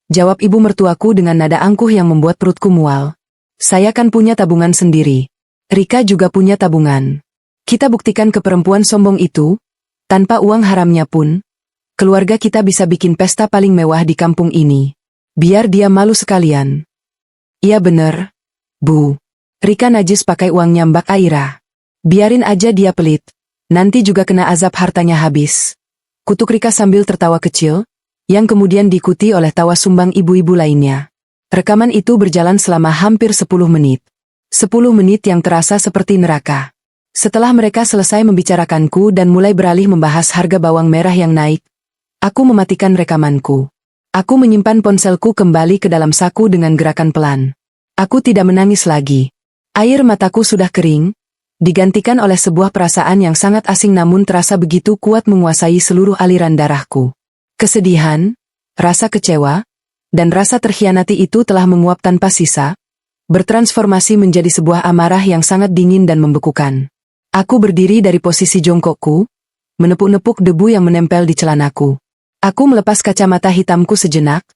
Jawab ibu mertuaku dengan nada angkuh yang membuat perutku mual. Saya kan punya tabungan sendiri. Rika juga punya tabungan. Kita buktikan ke perempuan sombong itu, tanpa uang haramnya pun, keluarga kita bisa bikin pesta paling mewah di kampung ini. Biar dia malu sekalian. Iya bener, Bu. Rika najis pakai uang nyambak Aira. Biarin aja dia pelit. Nanti juga kena azab hartanya habis. Kutuk Rika sambil tertawa kecil, yang kemudian diikuti oleh tawa sumbang ibu-ibu lainnya. Rekaman itu berjalan selama hampir 10 menit. 10 menit yang terasa seperti neraka. Setelah mereka selesai membicarakanku dan mulai beralih membahas harga bawang merah yang naik, aku mematikan rekamanku. Aku menyimpan ponselku kembali ke dalam saku dengan gerakan pelan. Aku tidak menangis lagi. Air mataku sudah kering, digantikan oleh sebuah perasaan yang sangat asing namun terasa begitu kuat menguasai seluruh aliran darahku. Kesedihan, rasa kecewa, dan rasa terkhianati itu telah menguap tanpa sisa, bertransformasi menjadi sebuah amarah yang sangat dingin dan membekukan. Aku berdiri dari posisi jongkokku, menepuk-nepuk debu yang menempel di celanaku. Aku melepas kacamata hitamku sejenak,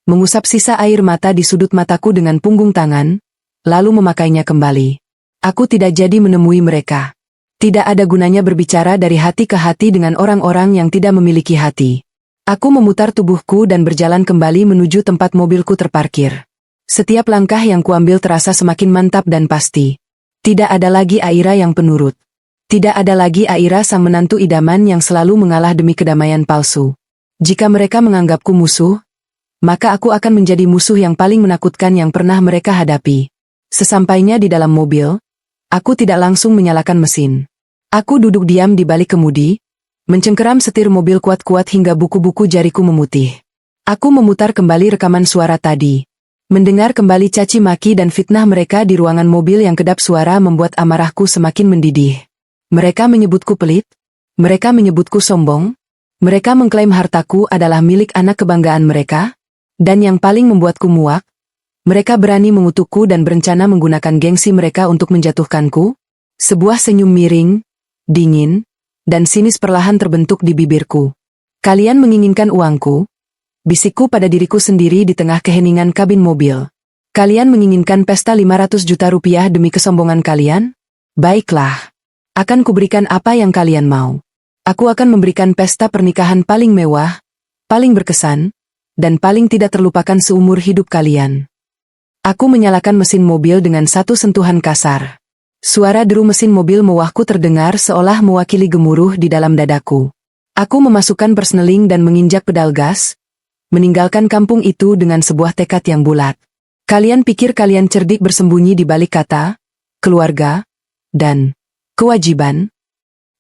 mengusap sisa air mata di sudut mataku dengan punggung tangan, lalu memakainya kembali. Aku tidak jadi menemui mereka. Tidak ada gunanya berbicara dari hati ke hati dengan orang-orang yang tidak memiliki hati. Aku memutar tubuhku dan berjalan kembali menuju tempat mobilku terparkir. Setiap langkah yang kuambil terasa semakin mantap dan pasti. Tidak ada lagi Aira yang penurut. Tidak ada lagi Aira sang menantu idaman yang selalu mengalah demi kedamaian palsu. Jika mereka menganggapku musuh, maka aku akan menjadi musuh yang paling menakutkan yang pernah mereka hadapi. Sesampainya di dalam mobil, aku tidak langsung menyalakan mesin. Aku duduk diam di balik kemudi, mencengkeram setir mobil kuat-kuat hingga buku-buku jariku memutih. Aku memutar kembali rekaman suara tadi. Mendengar kembali caci maki dan fitnah mereka di ruangan mobil yang kedap suara membuat amarahku semakin mendidih. Mereka menyebutku pelit, mereka menyebutku sombong, mereka mengklaim hartaku adalah milik anak kebanggaan mereka, dan yang paling membuatku muak, mereka berani mengutukku dan berencana menggunakan gengsi mereka untuk menjatuhkanku. Sebuah senyum miring, dingin, dan sinis perlahan terbentuk di bibirku. Kalian menginginkan uangku? Bisikku pada diriku sendiri di tengah keheningan kabin mobil. Kalian menginginkan pesta 500 juta rupiah demi kesombongan kalian? Baiklah. Akan kuberikan apa yang kalian mau. Aku akan memberikan pesta pernikahan paling mewah, paling berkesan, dan paling tidak terlupakan seumur hidup kalian. Aku menyalakan mesin mobil dengan satu sentuhan kasar. Suara deru mesin mobil mewahku terdengar seolah mewakili gemuruh di dalam dadaku. Aku memasukkan persneling dan menginjak pedal gas, meninggalkan kampung itu dengan sebuah tekad yang bulat. Kalian pikir kalian cerdik bersembunyi di balik kata, keluarga, dan kewajiban?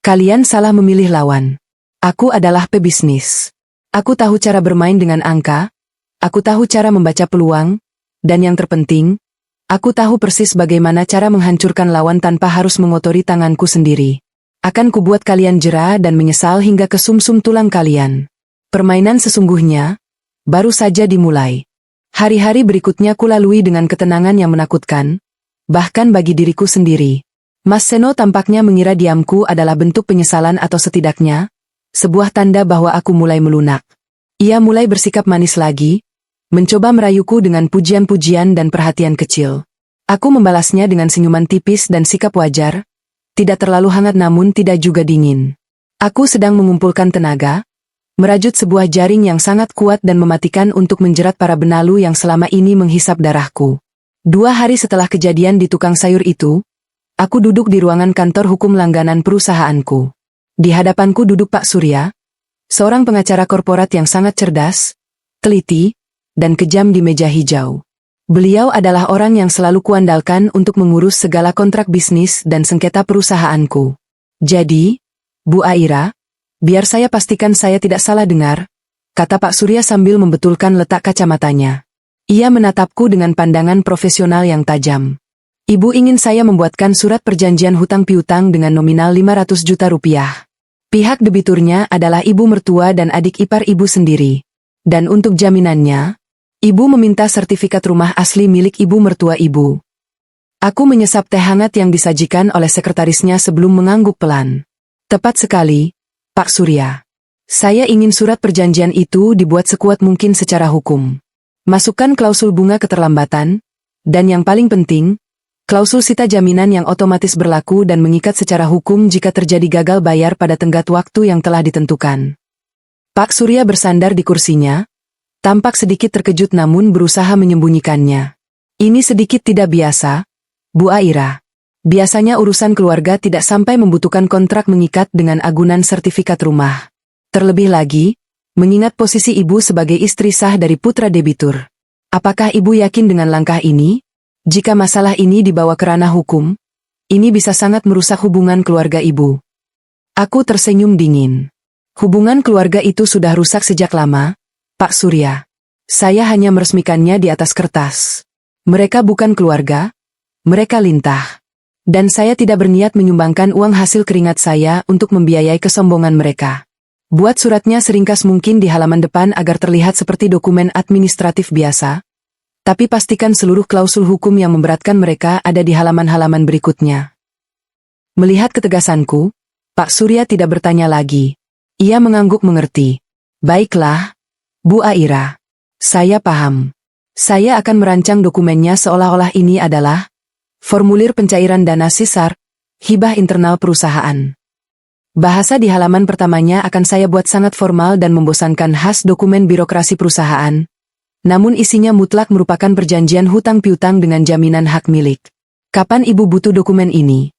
Kalian salah memilih lawan. Aku adalah pebisnis. Aku tahu cara bermain dengan angka, aku tahu cara membaca peluang, dan yang terpenting, aku tahu persis bagaimana cara menghancurkan lawan tanpa harus mengotori tanganku sendiri. Akan kubuat kalian jera dan menyesal hingga ke sumsum tulang kalian. Permainan sesungguhnya baru saja dimulai. Hari-hari berikutnya kulalui dengan ketenangan yang menakutkan, bahkan bagi diriku sendiri. Mas Seno tampaknya mengira diamku adalah bentuk penyesalan atau setidaknya, sebuah tanda bahwa aku mulai melunak. Ia mulai bersikap manis lagi, mencoba merayuku dengan pujian-pujian dan perhatian kecil. Aku membalasnya dengan senyuman tipis dan sikap wajar, tidak terlalu hangat namun tidak juga dingin. Aku sedang mengumpulkan tenaga, merajut sebuah jaring yang sangat kuat dan mematikan untuk menjerat para benalu yang selama ini menghisap darahku. 2 hari setelah kejadian di tukang sayur itu, aku duduk di ruangan kantor hukum langganan perusahaanku. Di hadapanku duduk Pak Surya, seorang pengacara korporat yang sangat cerdas, teliti, dan kejam di meja hijau. Beliau adalah orang yang selalu kuandalkan untuk mengurus segala kontrak bisnis dan sengketa perusahaanku. Jadi, Bu Aira, biar saya pastikan saya tidak salah dengar, kata Pak Surya sambil membetulkan letak kacamatanya. Ia menatapku dengan pandangan profesional yang tajam. Ibu ingin saya membuatkan surat perjanjian hutang piutang dengan nominal 500 juta rupiah. Pihak debiturnya adalah ibu mertua dan adik ipar ibu sendiri. Dan untuk jaminannya, ibu meminta sertifikat rumah asli milik ibu mertua ibu. Aku menyesap teh hangat yang disajikan oleh sekretarisnya sebelum mengangguk pelan. Tepat sekali, Pak Surya. Saya ingin surat perjanjian itu dibuat sekuat mungkin secara hukum. Masukkan klausul bunga keterlambatan, dan yang paling penting, klausul sita jaminan yang otomatis berlaku dan mengikat secara hukum jika terjadi gagal bayar pada tenggat waktu yang telah ditentukan. Pak Surya bersandar di kursinya, tampak sedikit terkejut namun berusaha menyembunyikannya. Ini sedikit tidak biasa, Bu Aira. Biasanya urusan keluarga tidak sampai membutuhkan kontrak mengikat dengan agunan sertifikat rumah. Terlebih lagi, mengingat posisi ibu sebagai istri sah dari putra debitur. Apakah ibu yakin dengan langkah ini? Jika masalah ini dibawa ke ranah hukum, ini bisa sangat merusak hubungan keluarga ibu. Aku tersenyum dingin. Hubungan keluarga itu sudah rusak sejak lama, Pak Surya. Saya hanya meresmikannya di atas kertas. Mereka bukan keluarga, mereka lintah. Dan saya tidak berniat menyumbangkan uang hasil keringat saya untuk membiayai kesombongan mereka. Buat suratnya seringkas mungkin di halaman depan agar terlihat seperti dokumen administratif biasa, tapi pastikan seluruh klausul hukum yang memberatkan mereka ada di halaman-halaman berikutnya. Melihat ketegasanku, Pak Surya tidak bertanya lagi. Ia mengangguk mengerti. Baiklah, Bu Aira. Saya paham. Saya akan merancang dokumennya seolah-olah ini adalah formulir pencairan dana sisar, hibah internal perusahaan. Bahasa di halaman pertamanya akan saya buat sangat formal dan membosankan khas dokumen birokrasi perusahaan, namun isinya mutlak merupakan perjanjian hutang piutang dengan jaminan hak milik. Kapan ibu butuh dokumen ini?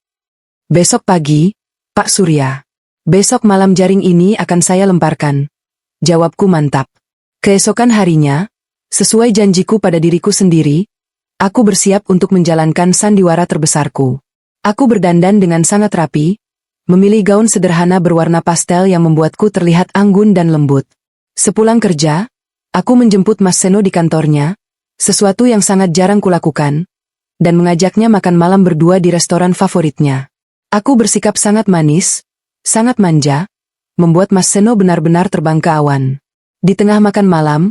Besok pagi, Pak Surya. Besok malam jaring ini akan saya lemparkan. Jawabku mantap. Keesokan harinya, sesuai janjiku pada diriku sendiri, aku bersiap untuk menjalankan sandiwara terbesarku. Aku berdandan dengan sangat rapi, memilih gaun sederhana berwarna pastel yang membuatku terlihat anggun dan lembut. Sepulang kerja, aku menjemput Mas Seno di kantornya, sesuatu yang sangat jarang kulakukan, dan mengajaknya makan malam berdua di restoran favoritnya. Aku bersikap sangat manis, sangat manja, membuat Mas Seno benar-benar terbang ke awan. Di tengah makan malam,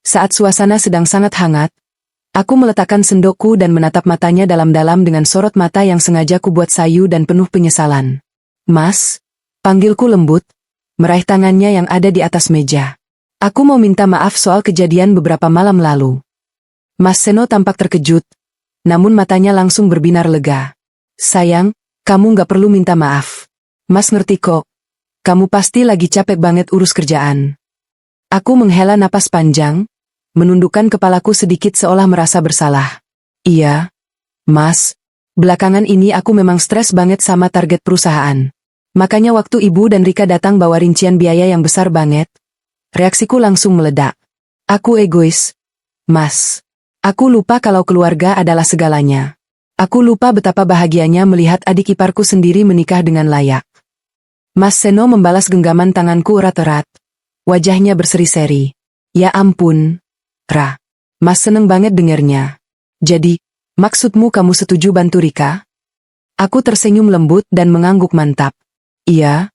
saat suasana sedang sangat hangat, aku meletakkan sendokku dan menatap matanya dalam-dalam dengan sorot mata yang sengaja kubuat sayu dan penuh penyesalan. Mas, panggilku lembut, meraih tangannya yang ada di atas meja. Aku mau minta maaf soal kejadian beberapa malam lalu. Mas Seno tampak terkejut, namun matanya langsung berbinar lega. Sayang, kamu gak perlu minta maaf. Mas ngerti kok, kamu pasti lagi capek banget urus kerjaan. Aku menghela napas panjang, menundukkan kepalaku sedikit seolah merasa bersalah. Iya, Mas, belakangan ini aku memang stres banget sama target perusahaan. Makanya waktu Ibu dan Rika datang bawa rincian biaya yang besar banget, reaksiku langsung meledak. Aku egois, Mas. Aku lupa kalau keluarga adalah segalanya. Aku lupa betapa bahagianya melihat adik iparku sendiri menikah dengan layak. Mas Seno membalas genggaman tanganku erat-erat. Wajahnya berseri-seri. Ya ampun, Ra. Mas seneng banget dengernya. Jadi, maksudmu kamu setuju bantu Rika? Aku tersenyum lembut dan mengangguk mantap. Iya,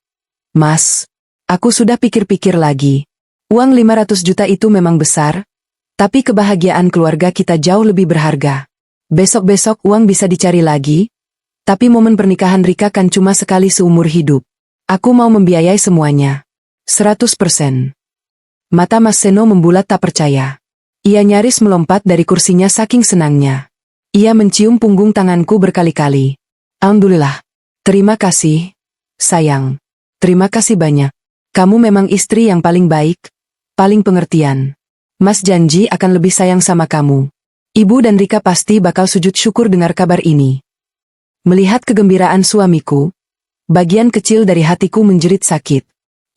Mas. Aku sudah pikir-pikir lagi. Uang 500 juta itu memang besar, tapi kebahagiaan keluarga kita jauh lebih berharga. Besok-besok uang bisa dicari lagi, tapi momen pernikahan Rika kan cuma sekali seumur hidup. Aku mau membiayai semuanya. 100%. Mata Mas Seno membulat tak percaya. Ia nyaris melompat dari kursinya saking senangnya. Ia mencium punggung tanganku berkali-kali. Alhamdulillah. Terima kasih, sayang. Terima kasih banyak. Kamu memang istri yang paling baik, paling pengertian. Mas janji akan lebih sayang sama kamu. Ibu dan Rika pasti bakal sujud syukur dengar kabar ini. Melihat kegembiraan suamiku, bagian kecil dari hatiku menjerit sakit.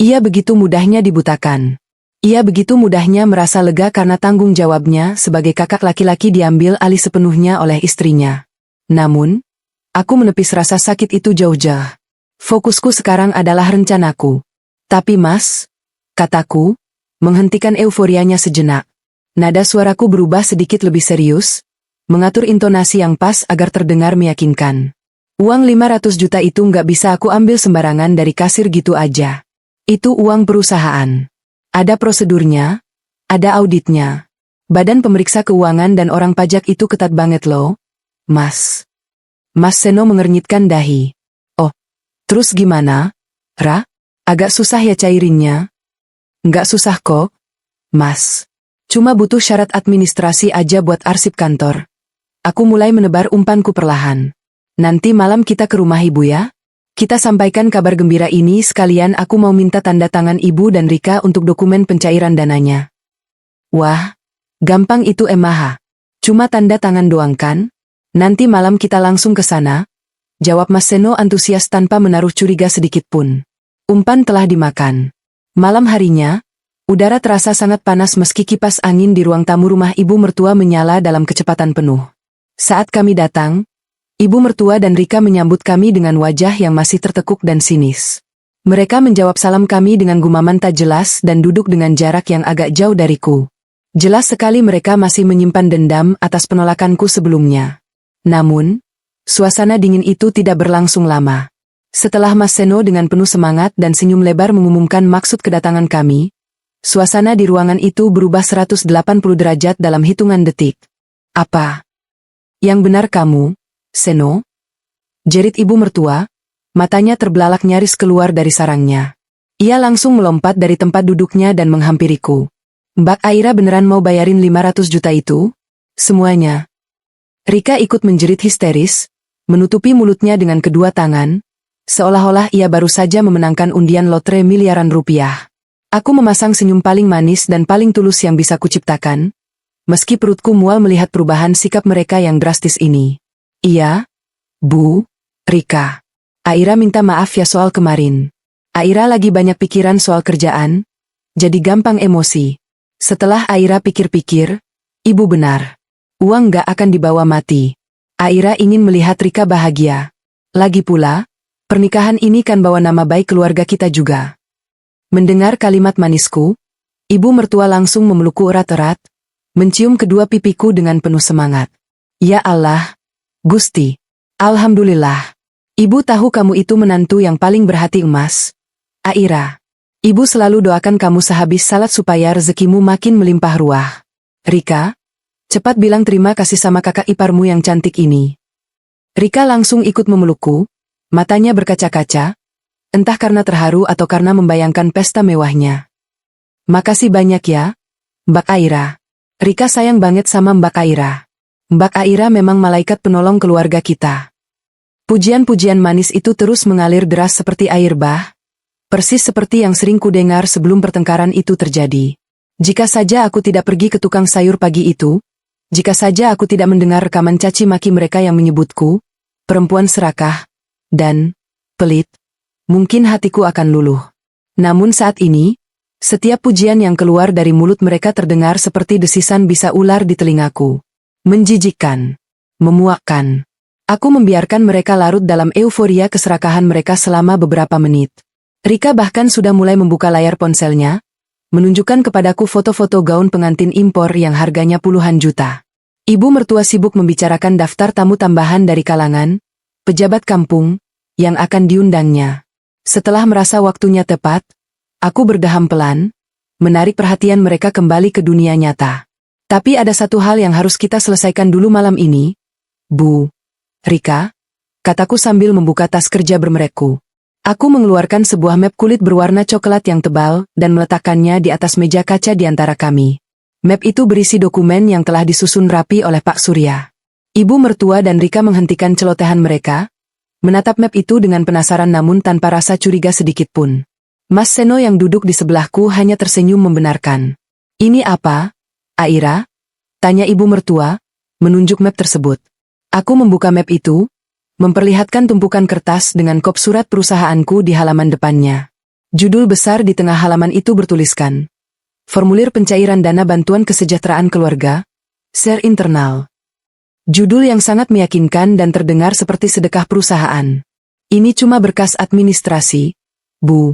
Ia begitu mudahnya dibutakan. Ia begitu mudahnya merasa lega karena tanggung jawabnya sebagai kakak laki-laki diambil alih sepenuhnya oleh istrinya. Namun, aku menepis rasa sakit itu jauh-jauh. Fokusku sekarang adalah rencanaku. Tapi Mas, kataku, menghentikan euforianya sejenak. Nada suaraku berubah sedikit lebih serius, mengatur intonasi yang pas agar terdengar meyakinkan. Uang 500 juta itu nggak bisa aku ambil sembarangan dari kasir gitu aja. Itu uang perusahaan. Ada prosedurnya, ada auditnya. Badan pemeriksa keuangan dan orang pajak itu ketat banget loh, Mas. Mas Seno mengernyitkan dahi. Oh, terus gimana, Ra? Agak susah ya cairinnya? Nggak susah kok, Mas. Cuma butuh syarat administrasi aja buat arsip kantor. Aku mulai menebar umpanku perlahan. Nanti malam kita ke rumah ibu ya. Kita sampaikan kabar gembira ini sekalian aku mau minta tanda tangan ibu dan Rika untuk dokumen pencairan dananya. Wah, gampang itu Emaha. Cuma tanda tangan doang kan? Nanti malam kita langsung ke sana. Jawab Mas Seno antusias tanpa menaruh curiga sedikit pun. Umpan telah dimakan. Malam harinya, udara terasa sangat panas meski kipas angin di ruang tamu rumah ibu mertua menyala dalam kecepatan penuh. Saat kami datang, ibu mertua dan Rika menyambut kami dengan wajah yang masih tertekuk dan sinis. Mereka menjawab salam kami dengan gumaman tak jelas dan duduk dengan jarak yang agak jauh dariku. Jelas sekali mereka masih menyimpan dendam atas penolakanku sebelumnya. Namun, suasana dingin itu tidak berlangsung lama. Setelah Mas Seno dengan penuh semangat dan senyum lebar mengumumkan maksud kedatangan kami, suasana di ruangan itu berubah 180 derajat dalam hitungan detik. Apa? Yang benar kamu, Seno? Jerit ibu mertua, matanya terbelalak nyaris keluar dari sarangnya. Ia langsung melompat dari tempat duduknya dan menghampiriku. Mbak Aira beneran mau bayarin 500 juta itu? Semuanya. Rika ikut menjerit histeris, menutupi mulutnya dengan kedua tangan, seolah-olah ia baru saja memenangkan undian lotre miliaran rupiah. Aku memasang senyum paling manis dan paling tulus yang bisa kuciptakan, meski perutku mual melihat perubahan sikap mereka yang drastis ini. Iya, Bu, Rika. Aira minta maaf ya soal kemarin. Aira lagi banyak pikiran soal kerjaan, jadi gampang emosi. Setelah Aira pikir-pikir, ibu benar. Uang gak akan dibawa mati. Aira ingin melihat Rika bahagia. Lagi pula, pernikahan ini kan bawa nama baik keluarga kita juga. Mendengar kalimat manisku, ibu mertua langsung memelukku erat-erat, mencium kedua pipiku dengan penuh semangat. Ya Allah, Gusti, Alhamdulillah. Ibu tahu kamu itu menantu yang paling berhati emas. Aira, ibu selalu doakan kamu sehabis salat supaya rezekimu makin melimpah ruah. Rika, cepat bilang terima kasih sama kakak iparmu yang cantik ini. Rika langsung ikut memelukku, matanya berkaca-kaca, entah karena terharu atau karena membayangkan pesta mewahnya. Makasih banyak ya, Mbak Aira. Rika sayang banget sama Mbak Aira. Mbak Aira memang malaikat penolong keluarga kita. Pujian-pujian manis itu terus mengalir deras seperti air bah, persis seperti yang sering kudengar sebelum pertengkaran itu terjadi. Jika saja aku tidak pergi ke tukang sayur pagi itu, jika saja aku tidak mendengar rekaman caci maki mereka yang menyebutku, perempuan serakah, dan pelit, mungkin hatiku akan luluh. Namun saat ini, setiap pujian yang keluar dari mulut mereka terdengar seperti desisan bisa ular di telingaku. Menjijikkan, memuakkan. Aku membiarkan mereka larut dalam euforia keserakahan mereka selama beberapa menit. Rika bahkan sudah mulai membuka layar ponselnya, menunjukkan kepadaku foto-foto gaun pengantin impor yang harganya puluhan juta. Ibu mertua sibuk membicarakan daftar tamu tambahan dari kalangan, pejabat kampung, yang akan diundangnya. Setelah merasa waktunya tepat, aku berdeham pelan, menarik perhatian mereka kembali ke dunia nyata. Tapi ada satu hal yang harus kita selesaikan dulu malam ini, Bu. Rika, kataku sambil membuka tas kerja bermerekku. Aku mengeluarkan sebuah map kulit berwarna coklat yang tebal dan meletakkannya di atas meja kaca di antara kami. Map itu berisi dokumen yang telah disusun rapi oleh Pak Surya. Ibu mertua dan Rika menghentikan celotehan mereka, menatap map itu dengan penasaran namun tanpa rasa curiga sedikit pun. Mas Seno yang duduk di sebelahku hanya tersenyum membenarkan. Ini apa, Aira? Tanya ibu mertua, menunjuk map tersebut. Aku membuka map itu, memperlihatkan tumpukan kertas dengan kop surat perusahaanku di halaman depannya. Judul besar di tengah halaman itu bertuliskan, Formulir Pencairan Dana Bantuan Kesejahteraan Keluarga, Share Internal. Judul yang sangat meyakinkan dan terdengar seperti sedekah perusahaan. Ini cuma berkas administrasi, Bu.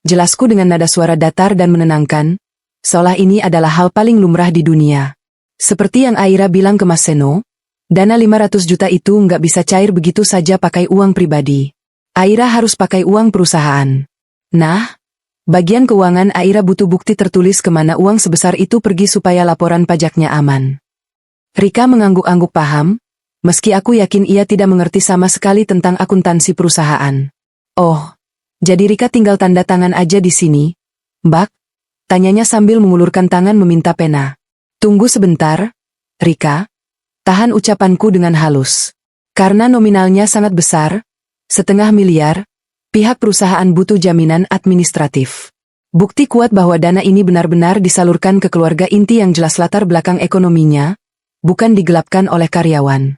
Jelasku dengan nada suara datar dan menenangkan, seolah ini adalah hal paling lumrah di dunia. Seperti yang Aira bilang ke Mas Seno, dana 500 juta itu nggak bisa cair begitu saja pakai uang pribadi. Aira harus pakai uang perusahaan. Nah, bagian keuangan Aira butuh bukti tertulis kemana uang sebesar itu pergi supaya laporan pajaknya aman. Rika mengangguk-angguk paham, meski aku yakin ia tidak mengerti sama sekali tentang akuntansi perusahaan. Oh, jadi Rika tinggal tanda tangan aja di sini, Mbak? Tanyanya sambil mengulurkan tangan meminta pena. Tunggu sebentar, Rika. Tahan ucapanku dengan halus. Karena nominalnya sangat besar, 500 miliar, pihak perusahaan butuh jaminan administratif. Bukti kuat bahwa dana ini benar-benar disalurkan ke keluarga inti yang jelas latar belakang ekonominya, bukan digelapkan oleh karyawan.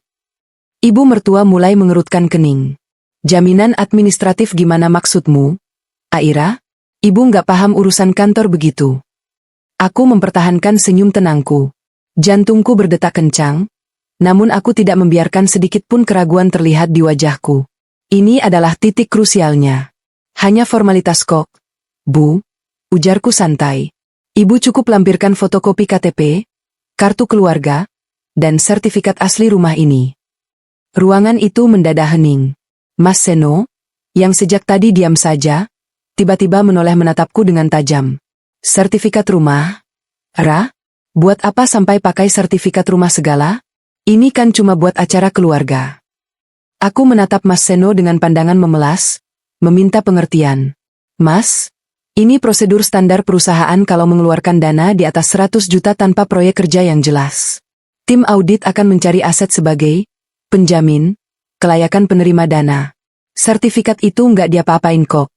Ibu mertua mulai mengerutkan kening. Jaminan administratif gimana maksudmu, Aira? Ibu nggak paham urusan kantor begitu. Aku mempertahankan senyum tenangku. Jantungku berdetak kencang, namun aku tidak membiarkan sedikit pun keraguan terlihat di wajahku. Ini adalah titik krusialnya. Hanya formalitas kok, Bu, ujarku santai. Ibu cukup lampirkan fotokopi KTP, kartu keluarga, dan sertifikat asli rumah ini. Ruangan itu mendadak hening. Mas Seno, yang sejak tadi diam saja, tiba-tiba menoleh menatapku dengan tajam. Sertifikat rumah? Ra? Buat apa sampai pakai sertifikat rumah segala? Ini kan cuma buat acara keluarga. Aku menatap Mas Seno dengan pandangan memelas, meminta pengertian. Mas, ini prosedur standar perusahaan kalau mengeluarkan dana di atas 100 juta tanpa proyek kerja yang jelas. Tim audit akan mencari aset sebagai penjamin, kelayakan penerima dana. Sertifikat itu nggak diapa-apain kok.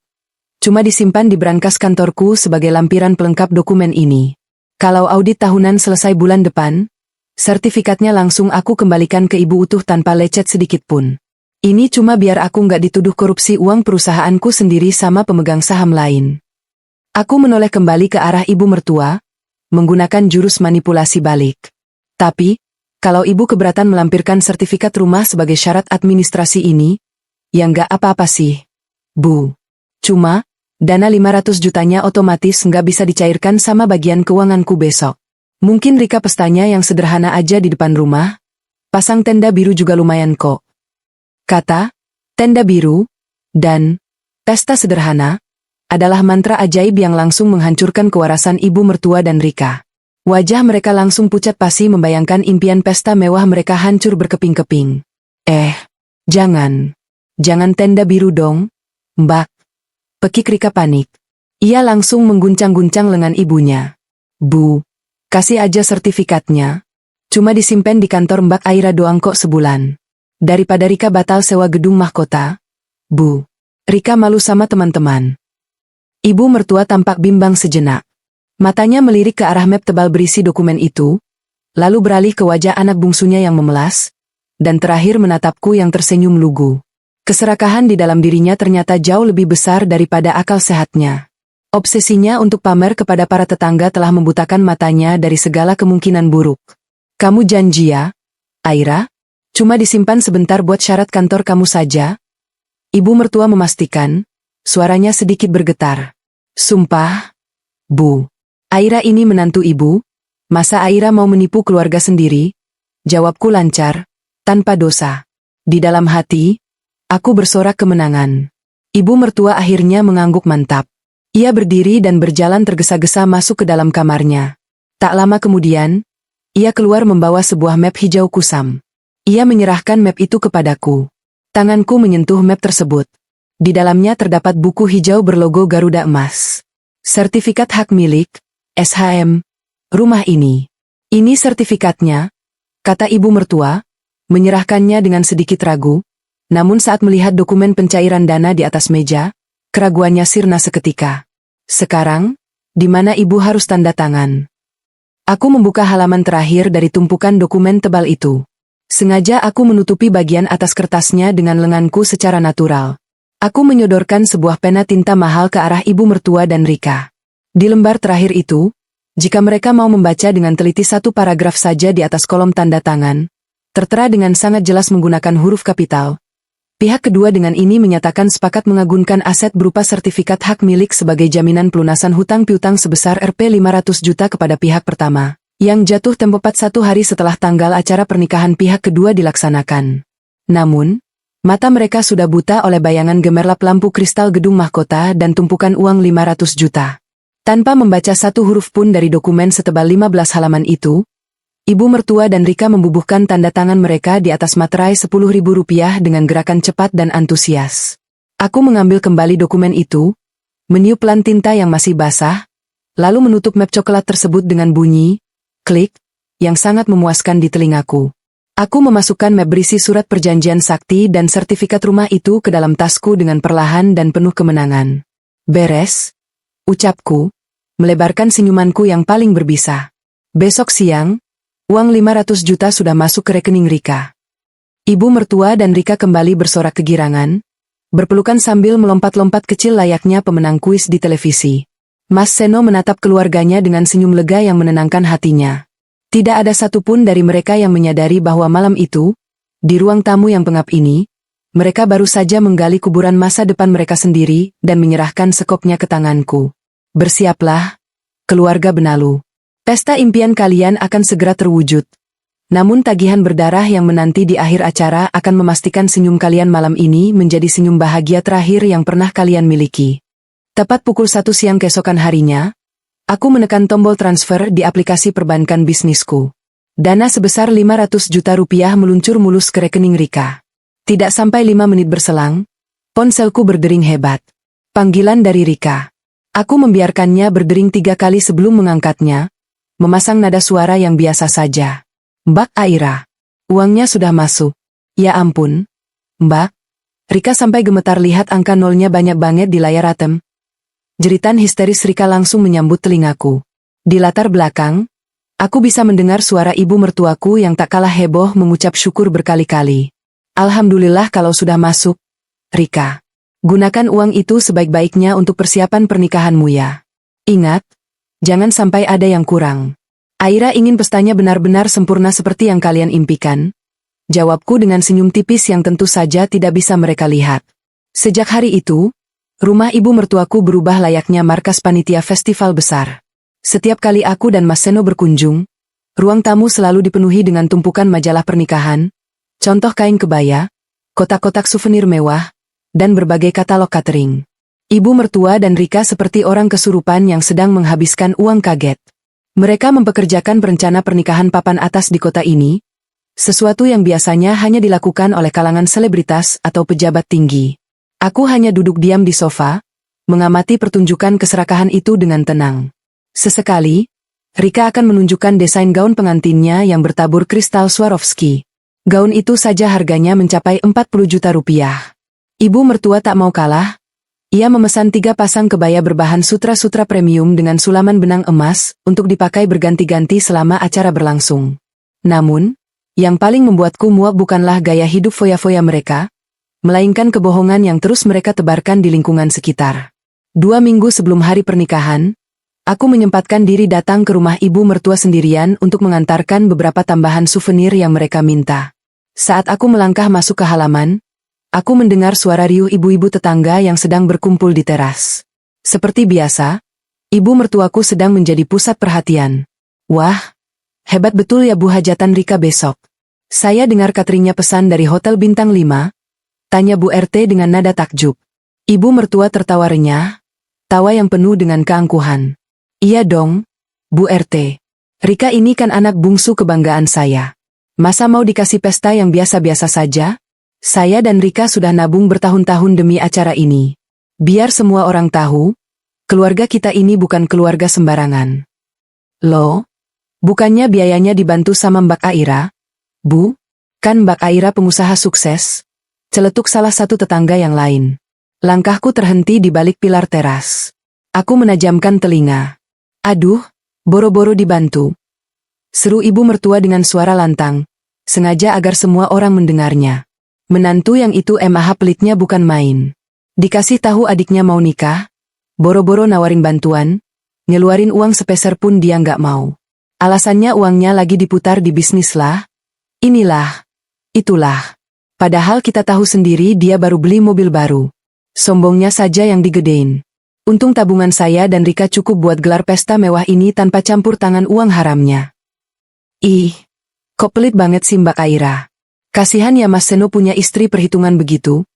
Cuma disimpan di brankas kantorku sebagai lampiran pelengkap dokumen ini. Kalau audit tahunan selesai bulan depan, sertifikatnya langsung aku kembalikan ke ibu utuh tanpa lecet sedikit pun. Ini cuma biar aku nggak dituduh korupsi uang perusahaanku sendiri sama pemegang saham lain. Aku menoleh kembali ke arah ibu mertua, menggunakan jurus manipulasi balik. Tapi, kalau ibu keberatan melampirkan sertifikat rumah sebagai syarat administrasi ini, ya nggak apa-apa sih, Bu. Cuma, dana 500 jutanya otomatis nggak bisa dicairkan sama bagian keuanganku besok. Mungkin Rika pestanya yang sederhana aja di depan rumah, pasang tenda biru juga lumayan kok. Kata, tenda biru, dan pesta sederhana, adalah mantra ajaib yang langsung menghancurkan kewarasan ibu mertua dan Rika. Wajah mereka langsung pucat pasi membayangkan impian pesta mewah mereka hancur berkeping-keping. Jangan tenda biru dong, Mbak. Pekik Rika panik. Ia langsung mengguncang-guncang lengan ibunya. Bu, kasih aja sertifikatnya. Cuma disimpan di kantor Mbak Aira doang kok sebulan. Daripada Rika batal sewa gedung mahkota. Bu, Rika malu sama teman-teman. Ibu mertua tampak bimbang sejenak. Matanya melirik ke arah map tebal berisi dokumen itu, lalu beralih ke wajah anak bungsunya yang memelas, dan terakhir menatapku yang tersenyum lugu. Keserakahan di dalam dirinya ternyata jauh lebih besar daripada akal sehatnya. Obsesinya untuk pamer kepada para tetangga telah membutakan matanya dari segala kemungkinan buruk. Kamu janji ya, Aira? Cuma disimpan sebentar buat syarat kantor kamu saja? Ibu mertua memastikan, suaranya sedikit bergetar. Sumpah, Bu. Aira ini menantu ibu? Masa Aira mau menipu keluarga sendiri? Jawabku lancar, tanpa dosa. Di dalam hati, aku bersorak kemenangan. Ibu mertua akhirnya mengangguk mantap. Ia berdiri dan berjalan tergesa-gesa masuk ke dalam kamarnya. Tak lama kemudian, ia keluar membawa sebuah map hijau kusam. Ia menyerahkan map itu kepadaku. Tanganku menyentuh map tersebut. Di dalamnya terdapat buku hijau berlogo Garuda Emas. Sertifikat hak milik, SHM, rumah ini. Ini sertifikatnya, kata ibu mertua, menyerahkannya dengan sedikit ragu. Namun saat melihat dokumen pencairan dana di atas meja, keraguannya sirna seketika. Sekarang, di mana ibu harus tanda tangan? Aku membuka halaman terakhir dari tumpukan dokumen tebal itu. Sengaja aku menutupi bagian atas kertasnya dengan lenganku secara natural. Aku menyodorkan sebuah pena tinta mahal ke arah ibu mertua dan Rika. Di lembar terakhir itu, jika mereka mau membaca dengan teliti satu paragraf saja di atas kolom tanda tangan, tertera dengan sangat jelas menggunakan huruf kapital. Pihak kedua dengan ini menyatakan sepakat mengagunkan aset berupa sertifikat hak milik sebagai jaminan pelunasan hutang piutang sebesar Rp500 juta kepada pihak pertama, yang jatuh tepat 1 hari setelah tanggal acara pernikahan pihak kedua dilaksanakan. Namun, mata mereka sudah buta oleh bayangan gemerlap lampu kristal gedung mahkota dan tumpukan uang 500 juta. Tanpa membaca satu huruf pun dari dokumen setebal 15 halaman itu, Ibu mertua dan Rika membubuhkan tanda tangan mereka di atas materai Rp10.000 dengan gerakan cepat dan antusias. Aku mengambil kembali dokumen itu, meniup pelan tinta yang masih basah, lalu menutup map coklat tersebut dengan bunyi, klik, yang sangat memuaskan di telingaku. Aku memasukkan map berisi surat perjanjian sakti dan sertifikat rumah itu ke dalam tasku dengan perlahan dan penuh kemenangan. Beres, ucapku, melebarkan senyumanku yang paling berbisa. Besok siang, uang 500 juta sudah masuk ke rekening Rika. Ibu mertua dan Rika kembali bersorak kegirangan, berpelukan sambil melompat-lompat kecil layaknya pemenang kuis di televisi. Mas Seno menatap keluarganya dengan senyum lega yang menenangkan hatinya. Tidak ada satupun dari mereka yang menyadari bahwa malam itu, di ruang tamu yang pengap ini, mereka baru saja menggali kuburan masa depan mereka sendiri dan menyerahkan sekopnya ke tanganku. Bersiaplah, keluarga Benalu. Pesta impian kalian akan segera terwujud. Namun tagihan berdarah yang menanti di akhir acara akan memastikan senyum kalian malam ini menjadi senyum bahagia terakhir yang pernah kalian miliki. Tepat pukul 1 siang keesokan harinya, aku menekan tombol transfer di aplikasi perbankan bisnisku. Dana sebesar 500 juta rupiah meluncur mulus ke rekening Rika. Tidak sampai 5 menit berselang, ponselku berdering hebat. Panggilan dari Rika. Aku membiarkannya berdering 3 kali sebelum mengangkatnya, memasang nada suara yang biasa saja. Mbak Aira, uangnya sudah masuk. Ya ampun, Mbak. Rika sampai gemetar lihat angka nolnya banyak banget di layar ATM. Jeritan histeris Rika langsung menyambut telingaku. Di latar belakang, aku bisa mendengar suara ibu mertuaku yang tak kalah heboh mengucap syukur berkali-kali. Alhamdulillah kalau sudah masuk, Rika. Gunakan uang itu sebaik-baiknya untuk persiapan pernikahanmu ya. Ingat, jangan sampai ada yang kurang. Aira ingin pestanya benar-benar sempurna seperti yang kalian impikan. Jawabku dengan senyum tipis yang tentu saja tidak bisa mereka lihat. Sejak hari itu, rumah ibu mertuaku berubah layaknya markas panitia festival besar. Setiap kali aku dan Mas Seno berkunjung, ruang tamu selalu dipenuhi dengan tumpukan majalah pernikahan, contoh kain kebaya, kotak-kotak souvenir mewah, dan berbagai katalog catering. Ibu mertua dan Rika seperti orang kesurupan yang sedang menghabiskan uang kaget. Mereka mempekerjakan perencana pernikahan papan atas di kota ini, sesuatu yang biasanya hanya dilakukan oleh kalangan selebritas atau pejabat tinggi. Aku hanya duduk diam di sofa, mengamati pertunjukan keserakahan itu dengan tenang. Sesekali, Rika akan menunjukkan desain gaun pengantinnya yang bertabur kristal Swarovski. Gaun itu saja harganya mencapai 40 juta rupiah. Ibu mertua tak mau kalah. Ia memesan 3 pasang kebaya berbahan sutra-sutra premium dengan sulaman benang emas untuk dipakai berganti-ganti selama acara berlangsung. Namun, yang paling membuatku muak bukanlah gaya hidup foya-foya mereka, melainkan kebohongan yang terus mereka tebarkan di lingkungan sekitar. 2 minggu sebelum hari pernikahan, aku menyempatkan diri datang ke rumah ibu mertua sendirian untuk mengantarkan beberapa tambahan souvenir yang mereka minta. Saat aku melangkah masuk ke halaman, aku mendengar suara riuh ibu-ibu tetangga yang sedang berkumpul di teras. Seperti biasa, ibu mertuaku sedang menjadi pusat perhatian. Wah, hebat betul ya Bu hajatan Rika besok. Saya dengar cateringnya pesan dari Hotel Bintang 5, tanya Bu RT dengan nada takjub. Ibu mertua tertawa renyah, tawa yang penuh dengan keangkuhan. Iya dong, Bu RT. Rika ini kan anak bungsu kebanggaan saya. Masa mau dikasih pesta yang biasa-biasa saja? Saya dan Rika sudah nabung bertahun-tahun demi acara ini. Biar semua orang tahu, keluarga kita ini bukan keluarga sembarangan. Loh, bukannya biayanya dibantu sama Mbak Aira? Bu, kan Mbak Aira pengusaha sukses? Celetuk salah satu tetangga yang lain. Langkahku terhenti di balik pilar teras. Aku menajamkan telinga. Aduh, boro-boro dibantu. Seru ibu mertua dengan suara lantang, sengaja agar semua orang mendengarnya. Menantu yang itu MAH pelitnya bukan main. Dikasih tahu adiknya mau nikah, boro-boro nawarin bantuan, ngeluarin uang sepeser pun dia nggak mau. Alasannya uangnya lagi diputar di bisnis lah, inilah, itulah. Padahal kita tahu sendiri dia baru beli mobil baru. Sombongnya saja yang digedein. Untung tabungan saya dan Rika cukup buat gelar pesta mewah ini tanpa campur tangan uang haramnya. Ih, kok pelit banget sih Mbak Aira. Kasihan ya Mas Seno punya istri perhitungan begitu.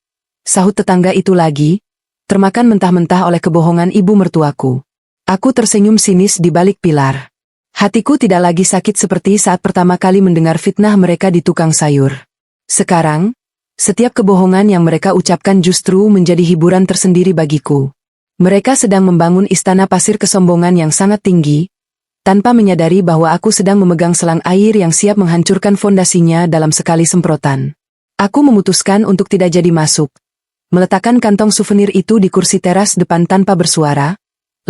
Sahut tetangga itu lagi, termakan mentah-mentah oleh kebohongan ibu mertuaku. Aku tersenyum sinis di balik pilar. Hatiku tidak lagi sakit seperti saat pertama kali mendengar fitnah mereka di tukang sayur. Sekarang, setiap kebohongan yang mereka ucapkan justru menjadi hiburan tersendiri bagiku. Mereka sedang membangun istana pasir kesombongan yang sangat tinggi, tanpa menyadari bahwa aku sedang memegang selang air yang siap menghancurkan fondasinya dalam sekali semprotan. Aku memutuskan untuk tidak jadi masuk, meletakkan kantong souvenir itu di kursi teras depan tanpa bersuara,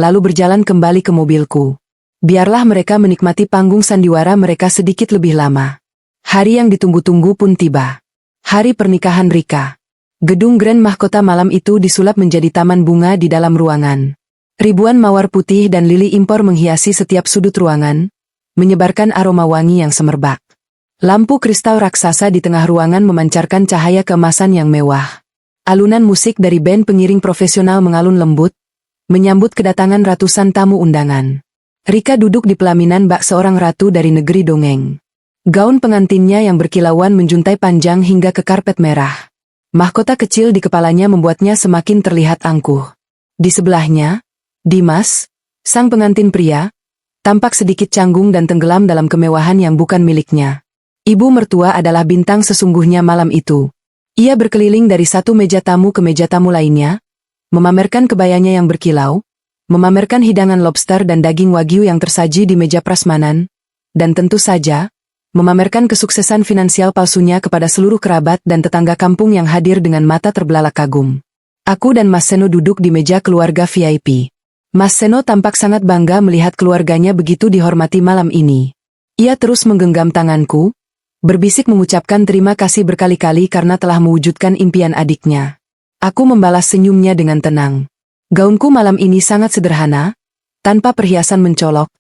lalu berjalan kembali ke mobilku. Biarlah mereka menikmati panggung sandiwara mereka sedikit lebih lama. Hari yang ditunggu-tunggu pun tiba. Hari pernikahan Rika. Gedung Grand Mahkota malam itu disulap menjadi taman bunga di dalam ruangan. Ribuan mawar putih dan lili impor menghiasi setiap sudut ruangan, menyebarkan aroma wangi yang semerbak. Lampu kristal raksasa di tengah ruangan memancarkan cahaya keemasan yang mewah. Alunan musik dari band pengiring profesional mengalun lembut, menyambut kedatangan ratusan tamu undangan. Rika duduk di pelaminan bak seorang ratu dari negeri dongeng. Gaun pengantinnya yang berkilauan menjuntai panjang hingga ke karpet merah. Mahkota kecil di kepalanya membuatnya semakin terlihat angkuh. Di sebelahnya, Dimas, sang pengantin pria, tampak sedikit canggung dan tenggelam dalam kemewahan yang bukan miliknya. Ibu mertua adalah bintang sesungguhnya malam itu. Ia berkeliling dari satu meja tamu ke meja tamu lainnya, memamerkan kebayanya yang berkilau, memamerkan hidangan lobster dan daging wagyu yang tersaji di meja prasmanan, dan tentu saja, memamerkan kesuksesan finansial palsunya kepada seluruh kerabat dan tetangga kampung yang hadir dengan mata terbelalak kagum. Aku dan Mas Seno duduk di meja keluarga VIP. Mas Seno tampak sangat bangga melihat keluarganya begitu dihormati malam ini. Ia terus menggenggam tanganku, berbisik mengucapkan terima kasih berkali-kali karena telah mewujudkan impian adiknya. Aku membalas senyumnya dengan tenang. Gaunku malam ini sangat sederhana, tanpa perhiasan mencolok,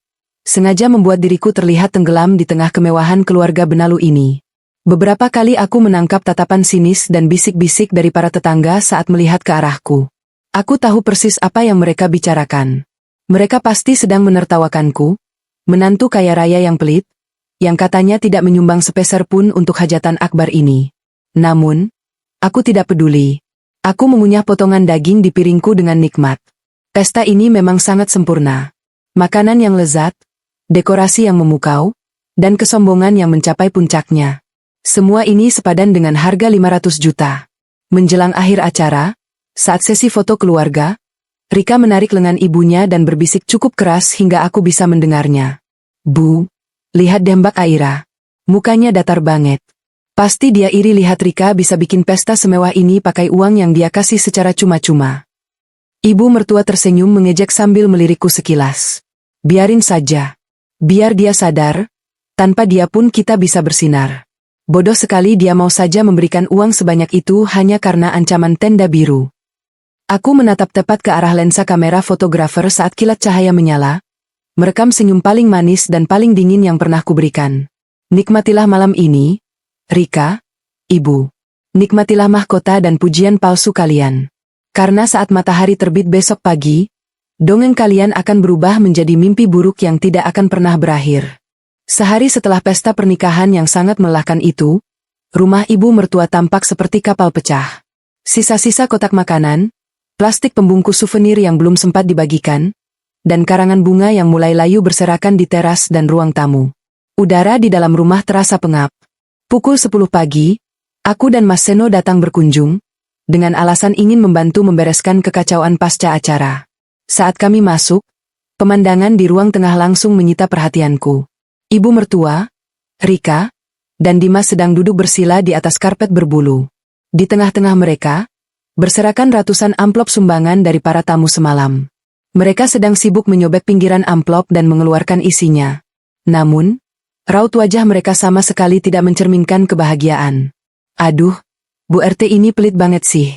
sengaja membuat diriku terlihat tenggelam di tengah kemewahan keluarga benalu ini. Beberapa kali aku menangkap tatapan sinis dan bisik-bisik dari para tetangga saat melihat ke arahku. Aku tahu persis apa yang mereka bicarakan. Mereka pasti sedang menertawakanku, menantu kaya raya yang pelit, yang katanya tidak menyumbang sepeser pun untuk hajatan akbar ini. Namun, aku tidak peduli. Aku mengunyah potongan daging di piringku dengan nikmat. Pesta ini memang sangat sempurna. Makanan yang lezat, dekorasi yang memukau, dan kesombongan yang mencapai puncaknya. Semua ini sepadan dengan harga 500 juta. Menjelang akhir acara, saat sesi foto keluarga, Rika menarik lengan ibunya dan berbisik cukup keras hingga aku bisa mendengarnya. Bu, lihat deh Mbak Aira. Mukanya datar banget. Pasti dia iri lihat Rika bisa bikin pesta semewah ini pakai uang yang dia kasih secara cuma-cuma. Ibu mertua tersenyum mengejek sambil melirikku sekilas. Biarin saja. Biar dia sadar, tanpa dia pun kita bisa bersinar. Bodoh sekali dia mau saja memberikan uang sebanyak itu hanya karena ancaman tenda biru. Aku menatap tepat ke arah lensa kamera fotografer saat kilat cahaya menyala, merekam senyum paling manis dan paling dingin yang pernah kuberikan. Nikmatilah malam ini, Rika, Ibu. Nikmatilah mahkota dan pujian palsu kalian. Karena saat matahari terbit besok pagi, dongeng kalian akan berubah menjadi mimpi buruk yang tidak akan pernah berakhir. Sehari setelah pesta pernikahan yang sangat melelahkan itu, rumah ibu mertua tampak seperti kapal pecah. Sisa-sisa kotak makanan, plastik pembungkus souvenir yang belum sempat dibagikan, dan karangan bunga yang mulai layu berserakan di teras dan ruang tamu. Udara di dalam rumah terasa pengap. Pukul 10 pagi, aku dan Mas Seno datang berkunjung, dengan alasan ingin membantu membereskan kekacauan pasca acara. Saat kami masuk, pemandangan di ruang tengah langsung menyita perhatianku. Ibu mertua, Rika, dan Dimas sedang duduk bersila di atas karpet berbulu. Di tengah-tengah mereka, berserakan ratusan amplop sumbangan dari para tamu semalam. Mereka sedang sibuk menyobek pinggiran amplop dan mengeluarkan isinya. Namun, raut wajah mereka sama sekali tidak mencerminkan kebahagiaan. Aduh, Bu RT ini pelit banget sih.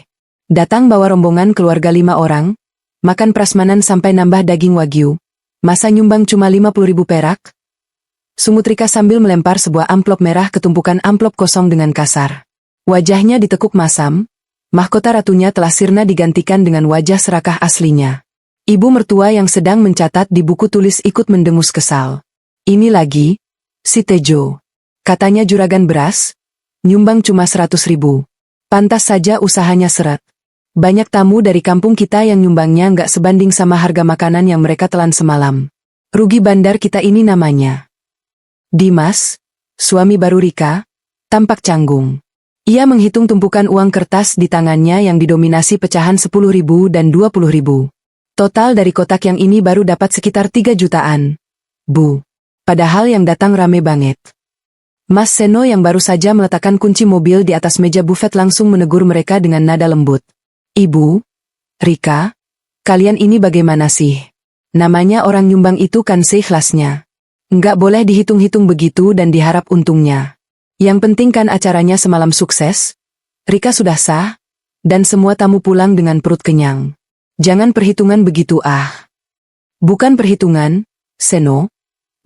Datang bawa rombongan keluarga 5 orang, makan prasmanan sampai nambah daging wagyu. Masa nyumbang cuma 50.000 perak? Sungut Rika sambil melempar sebuah amplop merah ke tumpukan amplop kosong dengan kasar. Wajahnya ditekuk masam, mahkota ratunya telah sirna digantikan dengan wajah serakah aslinya. Ibu mertua yang sedang mencatat di buku tulis ikut mendengus kesal. Ini lagi, si Tejo. Katanya juragan beras, nyumbang cuma 100.000. Pantas saja usahanya seret. Banyak tamu dari kampung kita yang nyumbangnya nggak sebanding sama harga makanan yang mereka telan semalam. Rugi bandar kita ini namanya. Dimas, suami baru Rika, tampak canggung. Ia menghitung tumpukan uang kertas di tangannya yang didominasi pecahan 10.000 dan 20.000. Total dari kotak yang ini baru dapat sekitar 3 jutaan. Bu. Padahal yang datang rame banget. Mas Seno yang baru saja meletakkan kunci mobil di atas meja bufet langsung menegur mereka dengan nada lembut. Ibu, Rika, kalian ini bagaimana sih? Namanya orang nyumbang itu kan seikhlasnya. Nggak boleh dihitung-hitung begitu dan diharap untungnya. Yang penting kan acaranya semalam sukses, Rika sudah sah, dan semua tamu pulang dengan perut kenyang. Jangan perhitungan begitu ah. Bukan perhitungan, Seno,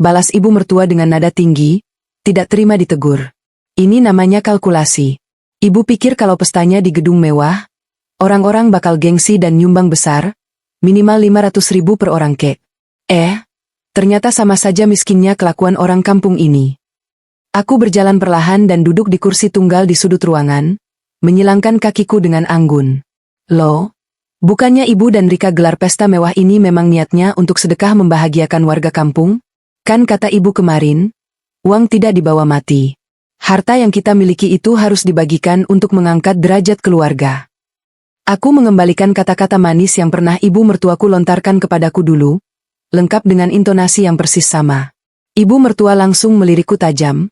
balas ibu mertua dengan nada tinggi, tidak terima ditegur. Ini namanya kalkulasi. Ibu pikir kalau pestanya di gedung mewah, orang-orang bakal gengsi dan nyumbang besar, minimal 500.000 per orang kek. Ternyata sama saja miskinnya kelakuan orang kampung ini. Aku berjalan perlahan dan duduk di kursi tunggal di sudut ruangan, menyilangkan kakiku dengan anggun. Loh, bukannya ibu dan Rika gelar pesta mewah ini memang niatnya untuk sedekah membahagiakan warga kampung? Kan kata ibu kemarin, uang tidak dibawa mati. Harta yang kita miliki itu harus dibagikan untuk mengangkat derajat keluarga. Aku mengembalikan kata-kata manis yang pernah ibu mertuaku lontarkan kepadaku dulu, lengkap dengan intonasi yang persis sama. Ibu mertua langsung melirikku tajam,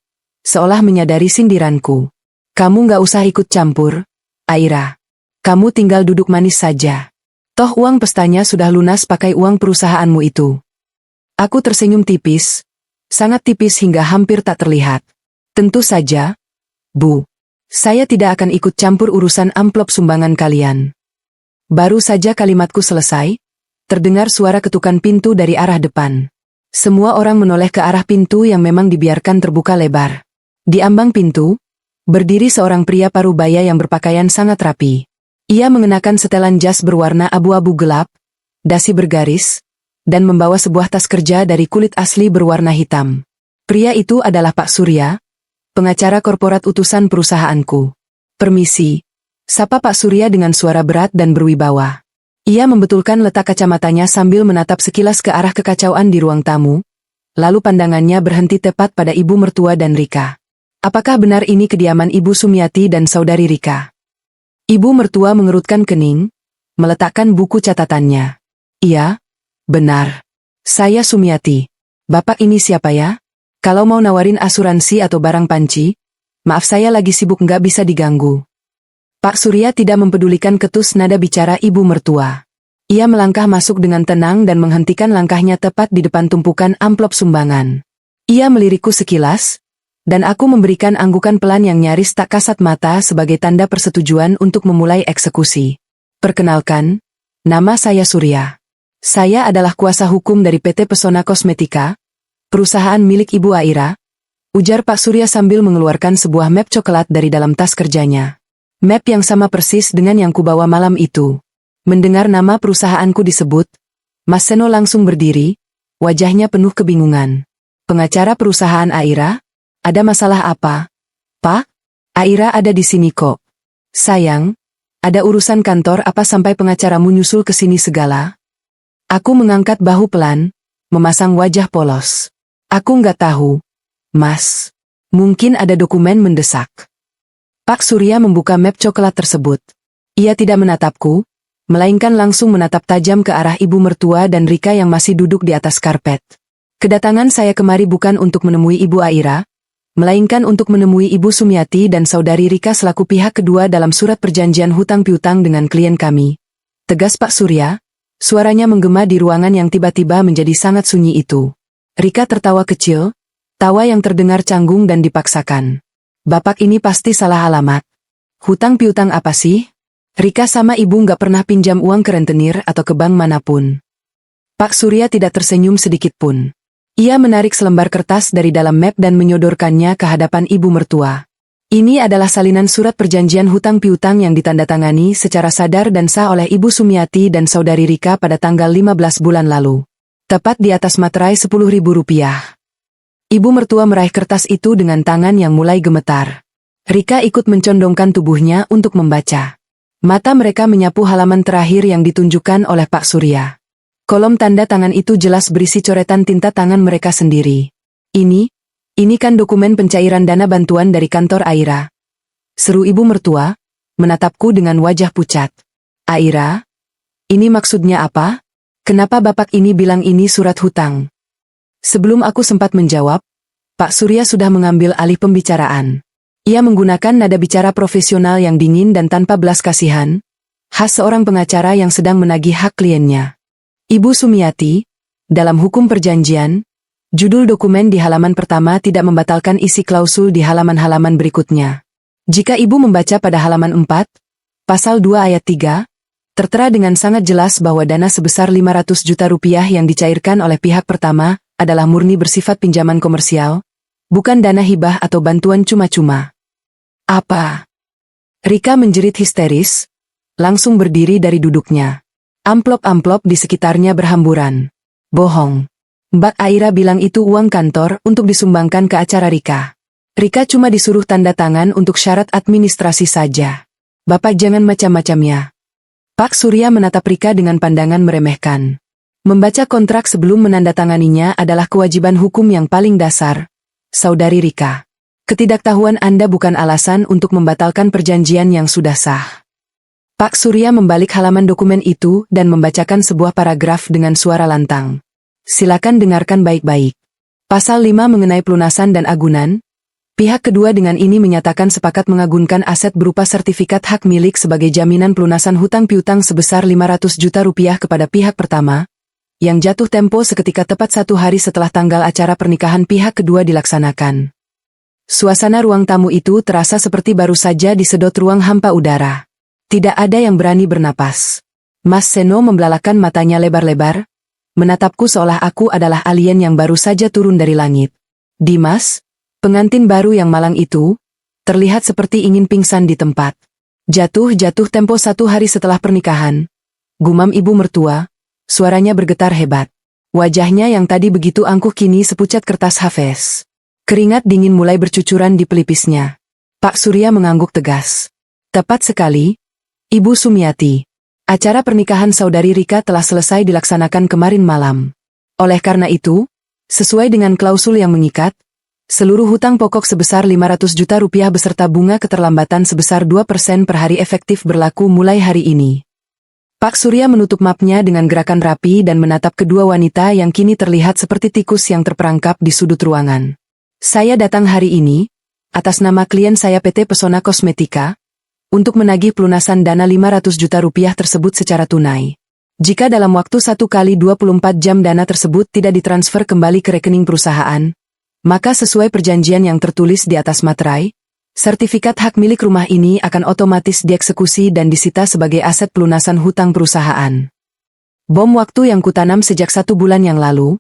seolah menyadari sindiranku. Kamu nggak usah ikut campur, Aira. Kamu tinggal duduk manis saja. Toh uang pestanya sudah lunas pakai uang perusahaanmu itu. Aku tersenyum tipis, sangat tipis hingga hampir tak terlihat. Tentu saja, Bu. Saya tidak akan ikut campur urusan amplop sumbangan kalian. Baru saja kalimatku selesai, terdengar suara ketukan pintu dari arah depan. Semua orang menoleh ke arah pintu yang memang dibiarkan terbuka lebar. Di ambang pintu, berdiri seorang pria parubaya yang berpakaian sangat rapi. Ia mengenakan setelan jas berwarna abu-abu gelap, dasi bergaris, dan membawa sebuah tas kerja dari kulit asli berwarna hitam. Pria itu adalah Pak Surya, pengacara korporat utusan perusahaanku. Permisi, sapa Pak Surya dengan suara berat dan berwibawa. Ia membetulkan letak kacamatanya sambil menatap sekilas ke arah kekacauan di ruang tamu, lalu pandangannya berhenti tepat pada ibu mertua dan Rika. Apakah benar ini kediaman Ibu Sumiati dan saudari Rika? Ibu mertua mengerutkan kening, meletakkan buku catatannya. Iya, benar. Saya Sumiati. Bapak ini siapa ya? Kalau mau nawarin asuransi atau barang panci, maaf saya lagi sibuk nggak bisa diganggu. Pak Surya tidak mempedulikan ketus nada bicara ibu mertua. Ia melangkah masuk dengan tenang dan menghentikan langkahnya tepat di depan tumpukan amplop sumbangan. Ia melirikku sekilas, dan aku memberikan anggukan pelan yang nyaris tak kasat mata sebagai tanda persetujuan untuk memulai eksekusi. Perkenalkan, nama saya Surya. Saya adalah kuasa hukum dari PT Pesona Kosmetika, perusahaan milik Ibu Aira, ujar Pak Surya sambil mengeluarkan sebuah map coklat dari dalam tas kerjanya. Map yang sama persis dengan yang kubawa malam itu. Mendengar nama perusahaanku disebut, Mas Seno langsung berdiri, wajahnya penuh kebingungan. Pengacara perusahaan Aira? Ada masalah apa? Pak? Aira ada di sini kok. Sayang, ada urusan kantor apa sampai pengacaramu nyusul ke sini segala? Aku mengangkat bahu pelan, memasang wajah polos. Aku nggak tahu, Mas. Mungkin ada dokumen mendesak. Pak Surya membuka map coklat tersebut. Ia tidak menatapku, melainkan langsung menatap tajam ke arah ibu mertua dan Rika yang masih duduk di atas karpet. Kedatangan saya kemari bukan untuk menemui Ibu Aira, melainkan untuk menemui Ibu Sumiati dan saudari Rika selaku pihak kedua dalam surat perjanjian hutang piutang dengan klien kami. Tegas Pak Surya, suaranya menggema di ruangan yang tiba-tiba menjadi sangat sunyi itu. Rika tertawa kecil, tawa yang terdengar canggung dan dipaksakan. Bapak ini pasti salah alamat. Hutang piutang apa sih? Rika sama ibu nggak pernah pinjam uang ke rentenir atau ke bank manapun. Pak Surya tidak tersenyum sedikit pun. Ia menarik selembar kertas dari dalam map dan menyodorkannya ke hadapan ibu mertua. Ini adalah salinan surat perjanjian hutang piutang yang ditandatangani secara sadar dan sah oleh Ibu Sumiati dan Saudari Rika pada tanggal 15 bulan lalu. Tepat di atas materai Rp10.000. Ibu mertua meraih kertas itu dengan tangan yang mulai gemetar. Rika ikut mencondongkan tubuhnya untuk membaca. Mata mereka menyapu halaman terakhir yang ditunjukkan oleh Pak Surya. Kolom tanda tangan itu jelas berisi coretan tinta tangan mereka sendiri. Ini kan dokumen pencairan dana bantuan dari kantor Aira. Seru ibu mertua, menatapku dengan wajah pucat. Aira? Ini maksudnya apa? Kenapa bapak ini bilang ini surat hutang? Sebelum aku sempat menjawab, Pak Surya sudah mengambil alih pembicaraan. Ia menggunakan nada bicara profesional yang dingin dan tanpa belas kasihan, khas seorang pengacara yang sedang menagih hak kliennya. Ibu Sumiati, dalam hukum perjanjian, judul dokumen di halaman pertama tidak membatalkan isi klausul di halaman-halaman berikutnya. Jika ibu membaca pada halaman 4, pasal 2 ayat 3, tertera dengan sangat jelas bahwa dana sebesar Rp500 juta yang dicairkan oleh pihak pertama adalah murni bersifat pinjaman komersial, bukan dana hibah atau bantuan cuma-cuma. Apa? Rika menjerit histeris, langsung berdiri dari duduknya. Amplop-amplop di sekitarnya berhamburan. Bohong. Mbak Aira bilang itu uang kantor untuk disumbangkan ke acara Rika. Rika cuma disuruh tanda tangan untuk syarat administrasi saja. Bapak jangan macam-macam ya. Pak Surya menatap Rika dengan pandangan meremehkan. Membaca kontrak sebelum menandatanganinya adalah kewajiban hukum yang paling dasar, Saudari Rika. Ketidaktahuan Anda bukan alasan untuk membatalkan perjanjian yang sudah sah. Pak Surya membalik halaman dokumen itu dan membacakan sebuah paragraf dengan suara lantang. Silakan dengarkan baik-baik. Pasal 5 mengenai pelunasan dan agunan. Pihak kedua dengan ini menyatakan sepakat mengagunkan aset berupa sertifikat hak milik sebagai jaminan pelunasan hutang piutang sebesar Rp500 juta kepada pihak pertama, yang jatuh tempo seketika tepat 1 hari setelah tanggal acara pernikahan pihak kedua dilaksanakan. Suasana ruang tamu itu terasa seperti baru saja disedot ruang hampa udara. Tidak ada yang berani bernapas. Mas Seno membelalakan matanya lebar-lebar, menatapku seolah aku adalah alien yang baru saja turun dari langit. Dimas, pengantin baru yang malang itu, terlihat seperti ingin pingsan di tempat. Jatuh tempo 1 hari setelah pernikahan. Gumam ibu mertua, suaranya bergetar hebat. Wajahnya yang tadi begitu angkuh kini sepucat kertas Hafez. Keringat dingin mulai bercucuran di pelipisnya. Pak Surya mengangguk tegas. Tepat sekali, Ibu Sumiati. Acara pernikahan Saudari Rika telah selesai dilaksanakan kemarin malam. Oleh karena itu, sesuai dengan klausul yang mengikat, seluruh hutang pokok sebesar Rp500 juta beserta bunga keterlambatan sebesar 2% per hari efektif berlaku mulai hari ini. Pak Surya menutup mapnya dengan gerakan rapi dan menatap kedua wanita yang kini terlihat seperti tikus yang terperangkap di sudut ruangan. Saya datang hari ini, atas nama klien saya PT Pesona Kosmetika, untuk menagih pelunasan dana Rp500 juta tersebut secara tunai. Jika dalam waktu 1 kali 24 jam dana tersebut tidak ditransfer kembali ke rekening perusahaan, maka sesuai perjanjian yang tertulis di atas materai, sertifikat hak milik rumah ini akan otomatis dieksekusi dan disita sebagai aset pelunasan hutang perusahaan. Bom waktu yang kutanam sejak 1 bulan yang lalu,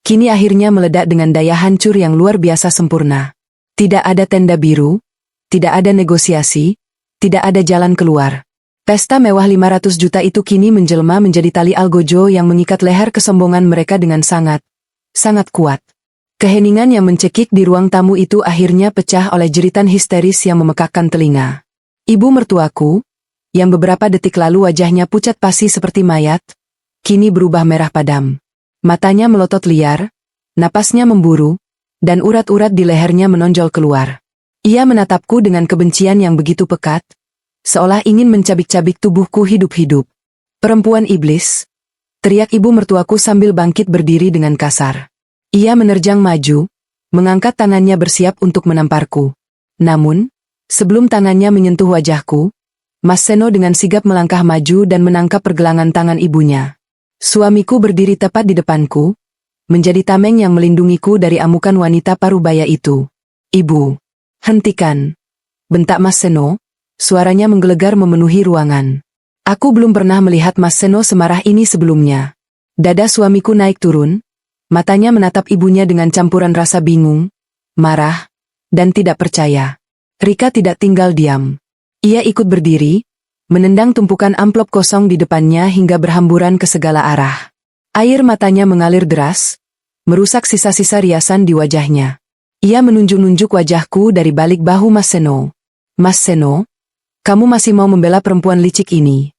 kini akhirnya meledak dengan daya hancur yang luar biasa sempurna. Tidak ada tenda biru, tidak ada negosiasi, tidak ada jalan keluar. Pesta mewah Rp500 juta itu kini menjelma menjadi tali algojo yang mengikat leher kesombongan mereka dengan sangat kuat. Keheningan yang mencekik di ruang tamu itu akhirnya pecah oleh jeritan histeris yang memekakkan telinga. Ibu mertuaku, yang beberapa detik lalu wajahnya pucat pasi seperti mayat, kini berubah merah padam. Matanya melotot liar, napasnya memburu, dan urat-urat di lehernya menonjol keluar. Ia menatapku dengan kebencian yang begitu pekat, seolah ingin mencabik-cabik tubuhku hidup-hidup. Perempuan iblis, teriak ibu mertuaku sambil bangkit berdiri dengan kasar. Ia menerjang maju, mengangkat tangannya bersiap untuk menamparku. Namun, sebelum tangannya menyentuh wajahku, Mas Seno dengan sigap melangkah maju dan menangkap pergelangan tangan ibunya. Suamiku berdiri tepat di depanku, menjadi tameng yang melindungiku dari amukan wanita parubaya itu. Ibu, hentikan, bentak Mas Seno, suaranya menggelegar memenuhi ruangan. Aku belum pernah melihat Mas Seno semarah ini sebelumnya. Dada suamiku naik turun, matanya menatap ibunya dengan campuran rasa bingung, marah, dan tidak percaya. Rika tidak tinggal diam. Ia ikut berdiri, menendang tumpukan amplop kosong di depannya hingga berhamburan ke segala arah. Air matanya mengalir deras, merusak sisa-sisa riasan di wajahnya. Ia menunjuk-nunjuk wajahku dari balik bahu Mas Seno. Mas Seno, kamu masih mau membela perempuan licik ini?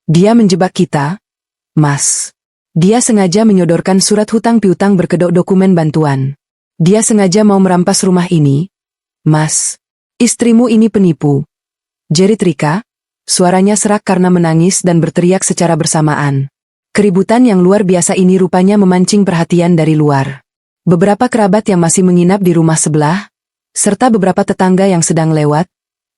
Dia menjebak kita, Mas. Dia sengaja menyodorkan surat hutang piutang berkedok dokumen bantuan. Dia sengaja mau merampas rumah ini, Mas. Istrimu ini penipu. Jerit Rika, suaranya serak karena menangis dan berteriak secara bersamaan. Keributan yang luar biasa ini rupanya memancing perhatian dari luar. Beberapa kerabat yang masih menginap di rumah sebelah, serta beberapa tetangga yang sedang lewat,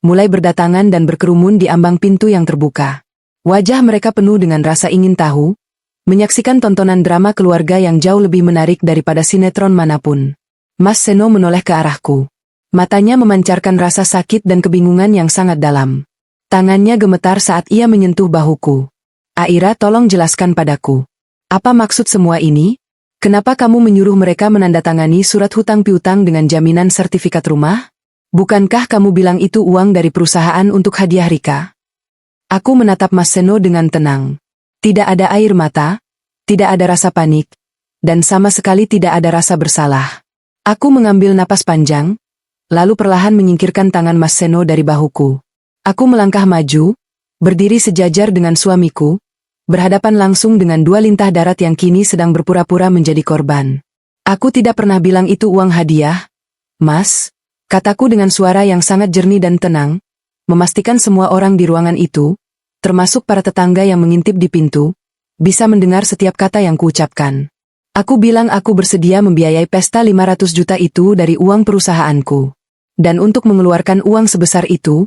mulai berdatangan dan berkerumun di ambang pintu yang terbuka. Wajah mereka penuh dengan rasa ingin tahu, menyaksikan tontonan drama keluarga yang jauh lebih menarik daripada sinetron manapun. Mas Seno menoleh ke arahku. Matanya memancarkan rasa sakit dan kebingungan yang sangat dalam. Tangannya gemetar saat ia menyentuh bahuku. Aira, tolong jelaskan padaku. Apa maksud semua ini? Kenapa kamu menyuruh mereka menandatangani surat hutang piutang dengan jaminan sertifikat rumah? Bukankah kamu bilang itu uang dari perusahaan untuk hadiah Rika? Aku menatap Mas Seno dengan tenang. Tidak ada air mata, tidak ada rasa panik, dan sama sekali tidak ada rasa bersalah. Aku mengambil napas panjang, lalu perlahan menyingkirkan tangan Mas Seno dari bahuku. Aku melangkah maju, berdiri sejajar dengan suamiku, berhadapan langsung dengan dua lintah darat yang kini sedang berpura-pura menjadi korban. Aku tidak pernah bilang itu uang hadiah, Mas, kataku dengan suara yang sangat jernih dan tenang, memastikan semua orang di ruangan itu, termasuk para tetangga yang mengintip di pintu, bisa mendengar setiap kata yang kuucapkan. Aku bilang aku bersedia membiayai pesta 500 juta itu dari uang perusahaanku. Dan untuk mengeluarkan uang sebesar itu,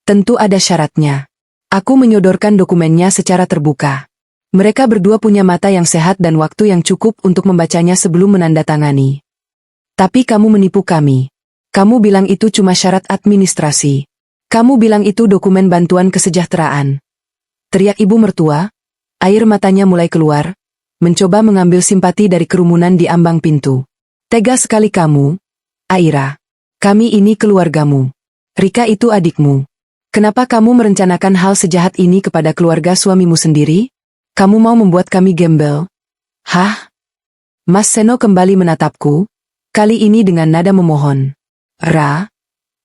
tentu ada syaratnya. Aku menyodorkan dokumennya secara terbuka. Mereka berdua punya mata yang sehat dan waktu yang cukup untuk membacanya sebelum menandatangani. Tapi kamu menipu kami. Kamu bilang itu cuma syarat administrasi. Kamu bilang itu dokumen bantuan kesejahteraan. Teriak ibu mertua, air matanya mulai keluar, mencoba mengambil simpati dari kerumunan di ambang pintu. Tega sekali kamu, Aira. Kami ini keluargamu. Rika itu adikmu. Kenapa kamu merencanakan hal sejahat ini kepada keluarga suamimu sendiri? Kamu mau membuat kami gembel? Hah? Mas Seno kembali menatapku, kali ini dengan nada memohon. Ra,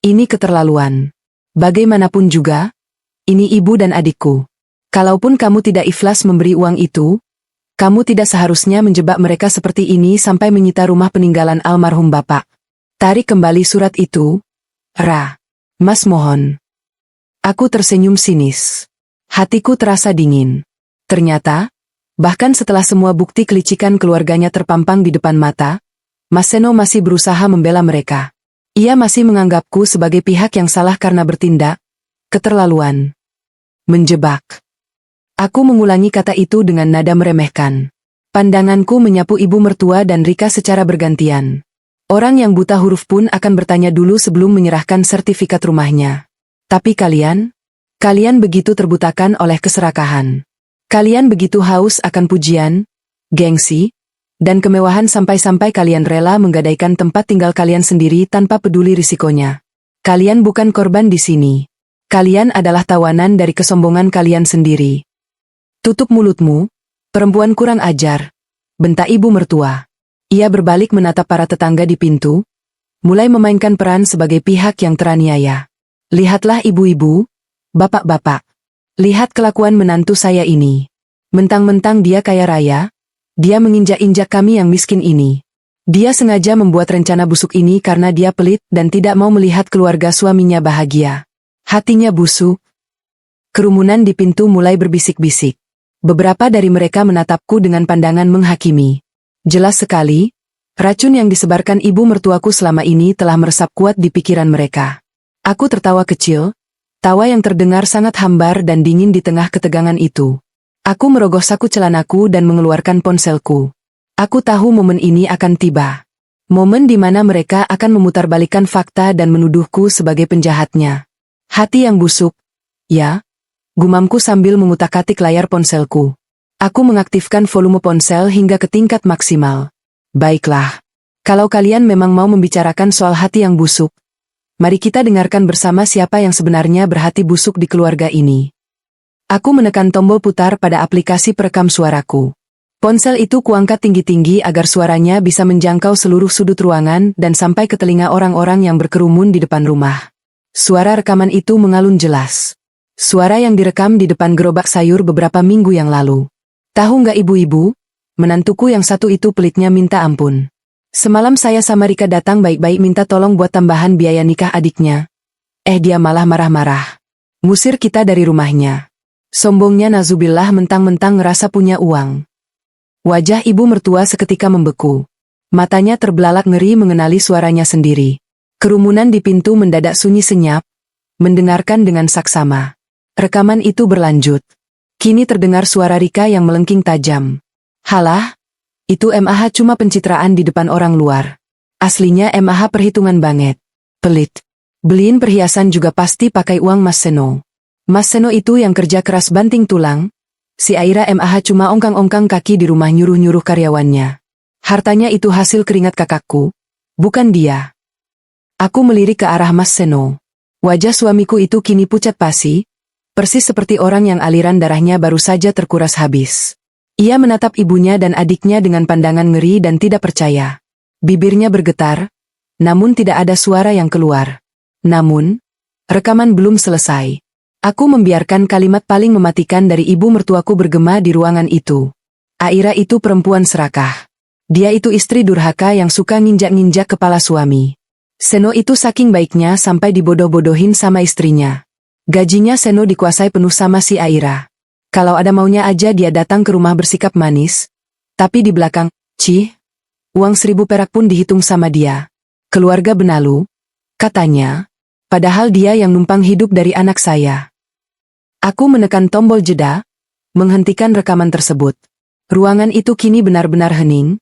ini keterlaluan. Bagaimanapun juga, ini ibu dan adikku. Kalaupun kamu tidak ikhlas memberi uang itu, kamu tidak seharusnya menjebak mereka seperti ini sampai menyita rumah peninggalan almarhum bapak. Tarik kembali surat itu, Ra. Mas mohon. Aku tersenyum sinis. Hatiku terasa dingin. Ternyata, bahkan setelah semua bukti kelicikan keluarganya terpampang di depan mata, Mas Seno masih berusaha membela mereka. Ia masih menganggapku sebagai pihak yang salah karena bertindak keterlaluan. Menjebak. Aku mengulangi kata itu dengan nada meremehkan. Pandanganku menyapu ibu mertua dan Rika secara bergantian. Orang yang buta huruf pun akan bertanya dulu sebelum menyerahkan sertifikat rumahnya. Tapi kalian begitu terbutakan oleh keserakahan. Kalian begitu haus akan pujian, gengsi, dan kemewahan sampai-sampai kalian rela menggadaikan tempat tinggal kalian sendiri tanpa peduli risikonya. Kalian bukan korban di sini. Kalian adalah tawanan dari kesombongan kalian sendiri. Tutup mulutmu, perempuan kurang ajar, bentak ibu mertua. Ia berbalik menatap para tetangga di pintu, mulai memainkan peran sebagai pihak yang teraniaya. Lihatlah ibu-ibu, bapak-bapak. Lihat kelakuan menantu saya ini. Mentang-mentang dia kaya raya, dia menginjak-injak kami yang miskin ini. Dia sengaja membuat rencana busuk ini karena dia pelit dan tidak mau melihat keluarga suaminya bahagia. Hatinya busuk. Kerumunan di pintu mulai berbisik-bisik. Beberapa dari mereka menatapku dengan pandangan menghakimi. Jelas sekali, racun yang disebarkan ibu mertuaku selama ini telah meresap kuat di pikiran mereka. Aku tertawa kecil, tawa yang terdengar sangat hambar dan dingin di tengah ketegangan itu. Aku merogoh saku celanaku dan mengeluarkan ponselku. Aku tahu momen ini akan tiba. Momen di mana mereka akan memutarbalikkan fakta dan menuduhku sebagai penjahatnya. Hati yang busuk, ya. Gumamku sambil mengutak-atik layar ponselku. Aku mengaktifkan volume ponsel hingga ke tingkat maksimal. Baiklah. Kalau kalian memang mau membicarakan soal hati yang busuk, Mari kita dengarkan bersama siapa yang sebenarnya berhati busuk di keluarga ini. Aku menekan tombol putar pada aplikasi perekam suaraku. Ponsel itu kuangkat tinggi-tinggi agar suaranya bisa menjangkau seluruh sudut ruangan dan sampai ke telinga orang-orang yang berkerumun di depan rumah. Suara rekaman itu mengalun jelas. Suara yang direkam di depan gerobak sayur beberapa minggu yang lalu. Tahu nggak ibu-ibu? Menantuku yang satu itu pelitnya minta ampun. Semalam saya sama Rika datang baik-baik minta tolong buat tambahan biaya nikah adiknya. Dia malah marah-marah. Ngusir kita dari rumahnya. Sombongnya nazubillah mentang-mentang ngerasa punya uang. Wajah ibu mertua seketika membeku. Matanya terbelalak ngeri mengenali suaranya sendiri. Kerumunan di pintu mendadak sunyi senyap, mendengarkan dengan saksama. Rekaman itu berlanjut. Kini terdengar suara Rika yang melengking tajam. Halah, itu MAH cuma pencitraan di depan orang luar. Aslinya MAH perhitungan banget. Pelit. Beliin perhiasan juga pasti pakai uang Mas Seno. Mas Seno itu yang kerja keras banting tulang. Si Aira MAH cuma ongkang-ongkang kaki di rumah nyuruh-nyuruh karyawannya. Hartanya itu hasil keringat kakakku, bukan dia. Aku melirik ke arah Mas Seno. Wajah suamiku itu kini pucat pasi, persis seperti orang yang aliran darahnya baru saja terkuras habis. Ia menatap ibunya dan adiknya dengan pandangan ngeri dan tidak percaya. Bibirnya bergetar, namun tidak ada suara yang keluar. Namun, rekaman belum selesai. Aku membiarkan kalimat paling mematikan dari ibu mertuaku bergema di ruangan itu. Aira itu perempuan serakah. Dia itu istri durhaka yang suka nginjak-nginjak kepala suami. Seno itu saking baiknya sampai dibodoh-bodohin sama istrinya. Gajinya Seno dikuasai penuh sama si Aira. Kalau ada maunya aja dia datang ke rumah bersikap manis. Tapi di belakang, uang 1.000 perak pun dihitung sama dia. Keluarga benalu, katanya. Padahal dia yang numpang hidup dari anak saya. Aku menekan tombol jeda, menghentikan rekaman tersebut. Ruangan itu kini benar-benar hening.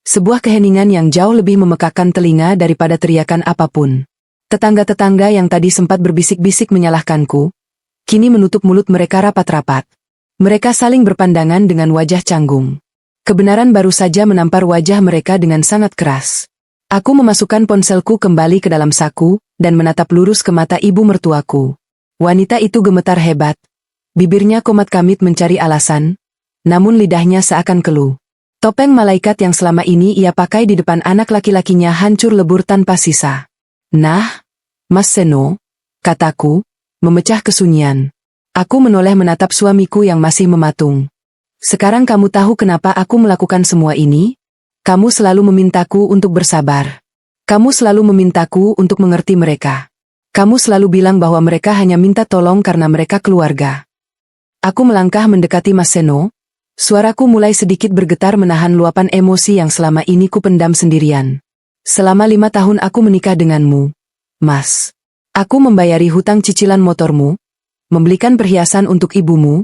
Sebuah keheningan yang jauh lebih memekakkan telinga daripada teriakan apapun. Tetangga-tetangga yang tadi sempat berbisik-bisik menyalahkanku, kini menutup mulut mereka rapat-rapat. Mereka saling berpandangan dengan wajah canggung. Kebenaran baru saja menampar wajah mereka dengan sangat keras. Aku memasukkan ponselku kembali ke dalam saku, dan menatap lurus ke mata ibu mertuaku. Wanita itu gemetar hebat. Bibirnya komat kamit mencari alasan, namun lidahnya seakan keluh. Topeng malaikat yang selama ini ia pakai di depan anak laki-lakinya hancur lebur tanpa sisa. Nah, Mas Seno, kataku, memecah kesunyian. Aku menoleh menatap suamiku yang masih mematung. Sekarang kamu tahu kenapa aku melakukan semua ini? Kamu selalu memintaku untuk bersabar. Kamu selalu memintaku untuk mengerti mereka. Kamu selalu bilang bahwa mereka hanya minta tolong karena mereka keluarga. Aku melangkah mendekati Mas Seno. Suaraku mulai sedikit bergetar menahan luapan emosi yang selama ini ku pendam sendirian. Selama 5 tahun aku menikah denganmu, Mas. Aku membayari hutang cicilan motormu, membelikan perhiasan untuk ibumu,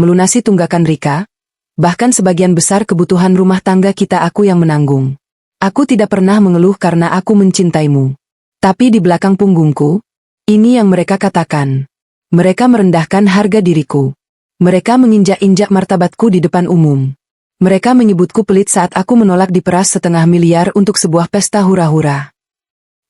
melunasi tunggakan Rika, bahkan sebagian besar kebutuhan rumah tangga kita aku yang menanggung. Aku tidak pernah mengeluh karena aku mencintaimu. Tapi di belakang punggungku, ini yang mereka katakan. Mereka merendahkan harga diriku. Mereka menginjak-injak martabatku di depan umum. Mereka menyebutku pelit saat aku menolak diperas 500 miliar untuk sebuah pesta hura-hura.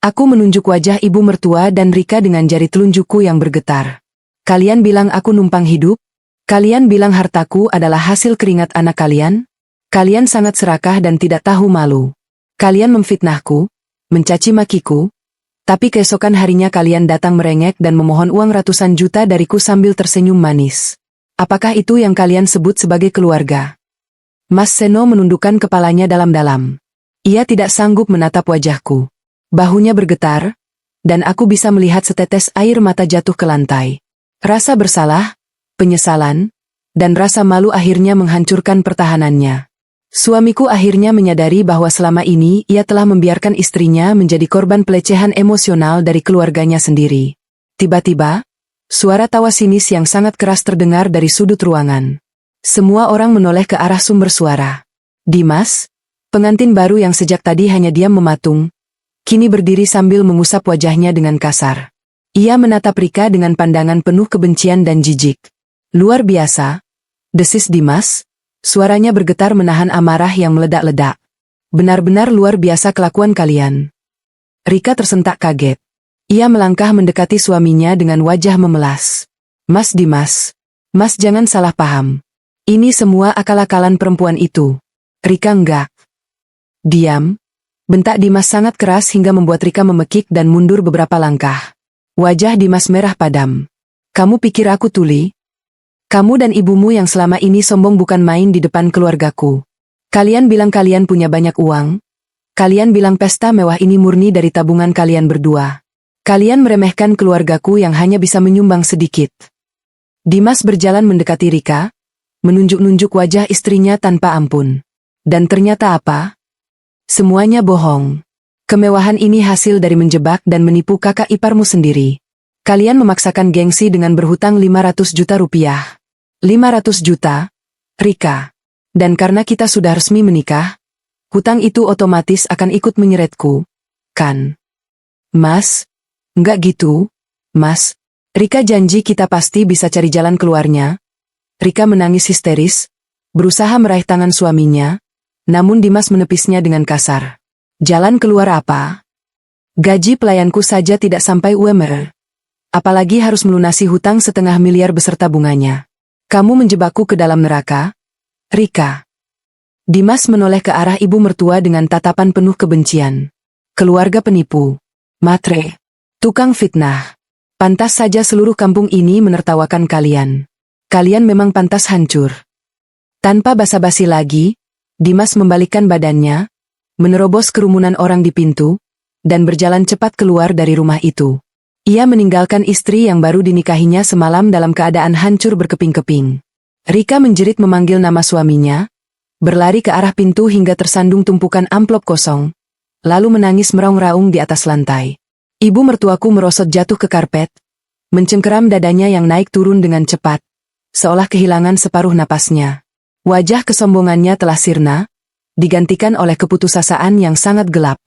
Aku menunjuk wajah ibu mertua dan Rika dengan jari telunjukku yang bergetar. Kalian bilang aku numpang hidup? Kalian bilang hartaku adalah hasil keringat anak kalian? Kalian sangat serakah dan tidak tahu malu. Kalian memfitnahku, mencaci makiku, tapi keesokan harinya kalian datang merengek dan memohon uang ratusan juta dariku sambil tersenyum manis. Apakah itu yang kalian sebut sebagai keluarga? Mas Seno menundukkan kepalanya dalam-dalam. Ia tidak sanggup menatap wajahku. Bahunya bergetar, dan aku bisa melihat setetes air mata jatuh ke lantai. Rasa bersalah, penyesalan, dan rasa malu akhirnya menghancurkan pertahanannya. Suamiku akhirnya menyadari bahwa selama ini ia telah membiarkan istrinya menjadi korban pelecehan emosional dari keluarganya sendiri. Tiba-tiba, suara tawa sinis yang sangat keras terdengar dari sudut ruangan. Semua orang menoleh ke arah sumber suara. Dimas, pengantin baru yang sejak tadi hanya diam mematung, kini berdiri sambil mengusap wajahnya dengan kasar. Ia menatap Rika dengan pandangan penuh kebencian dan jijik. Luar biasa, desis Dimas, suaranya bergetar menahan amarah yang meledak-ledak. Benar-benar luar biasa kelakuan kalian. Rika tersentak kaget. Ia melangkah mendekati suaminya dengan wajah memelas. Mas Dimas. Mas jangan salah paham. Ini semua akal-akalan perempuan itu. Rika enggak. Diam. Bentak Dimas sangat keras hingga membuat Rika memekik dan mundur beberapa langkah. Wajah Dimas merah padam. Kamu pikir aku tuli? Kamu dan ibumu yang selama ini sombong bukan main di depan keluargaku. Kalian bilang kalian punya banyak uang. Kalian bilang pesta mewah ini murni dari tabungan kalian berdua. Kalian meremehkan keluargaku yang hanya bisa menyumbang sedikit. Dimas berjalan mendekati Rika, menunjuk-nunjuk wajah istrinya tanpa ampun. Dan ternyata apa? Semuanya bohong. Kemewahan ini hasil dari menjebak dan menipu kakak iparmu sendiri. Kalian memaksakan gengsi dengan berhutang 500 juta rupiah. 500 juta? Rika. Dan karena kita sudah resmi menikah, hutang itu otomatis akan ikut menyeretku. Kan? Mas? Enggak gitu, Mas. Rika janji kita pasti bisa cari jalan keluarnya. Rika menangis histeris, berusaha meraih tangan suaminya, namun Dimas menepisnya dengan kasar. Jalan keluar apa? Gaji pelayanku saja tidak sampai UMR. Apalagi harus melunasi hutang 500 miliar beserta bunganya. Kamu menjebakku ke dalam neraka? Rika. Dimas menoleh ke arah ibu mertua dengan tatapan penuh kebencian. Keluarga penipu. Matre. Tukang fitnah. Pantas saja seluruh kampung ini menertawakan kalian. Kalian memang pantas hancur. Tanpa basa-basi lagi, Dimas membalikkan badannya, menerobos kerumunan orang di pintu, dan berjalan cepat keluar dari rumah itu. Ia meninggalkan istri yang baru dinikahinya semalam dalam keadaan hancur berkeping-keping. Rika menjerit memanggil nama suaminya, berlari ke arah pintu hingga tersandung tumpukan amplop kosong, lalu menangis meraung-raung di atas lantai. Ibu mertuaku merosot jatuh ke karpet, mencengkeram dadanya yang naik turun dengan cepat, seolah kehilangan separuh napasnya. Wajah kesombongannya telah sirna, digantikan oleh keputusasaan yang sangat gelap.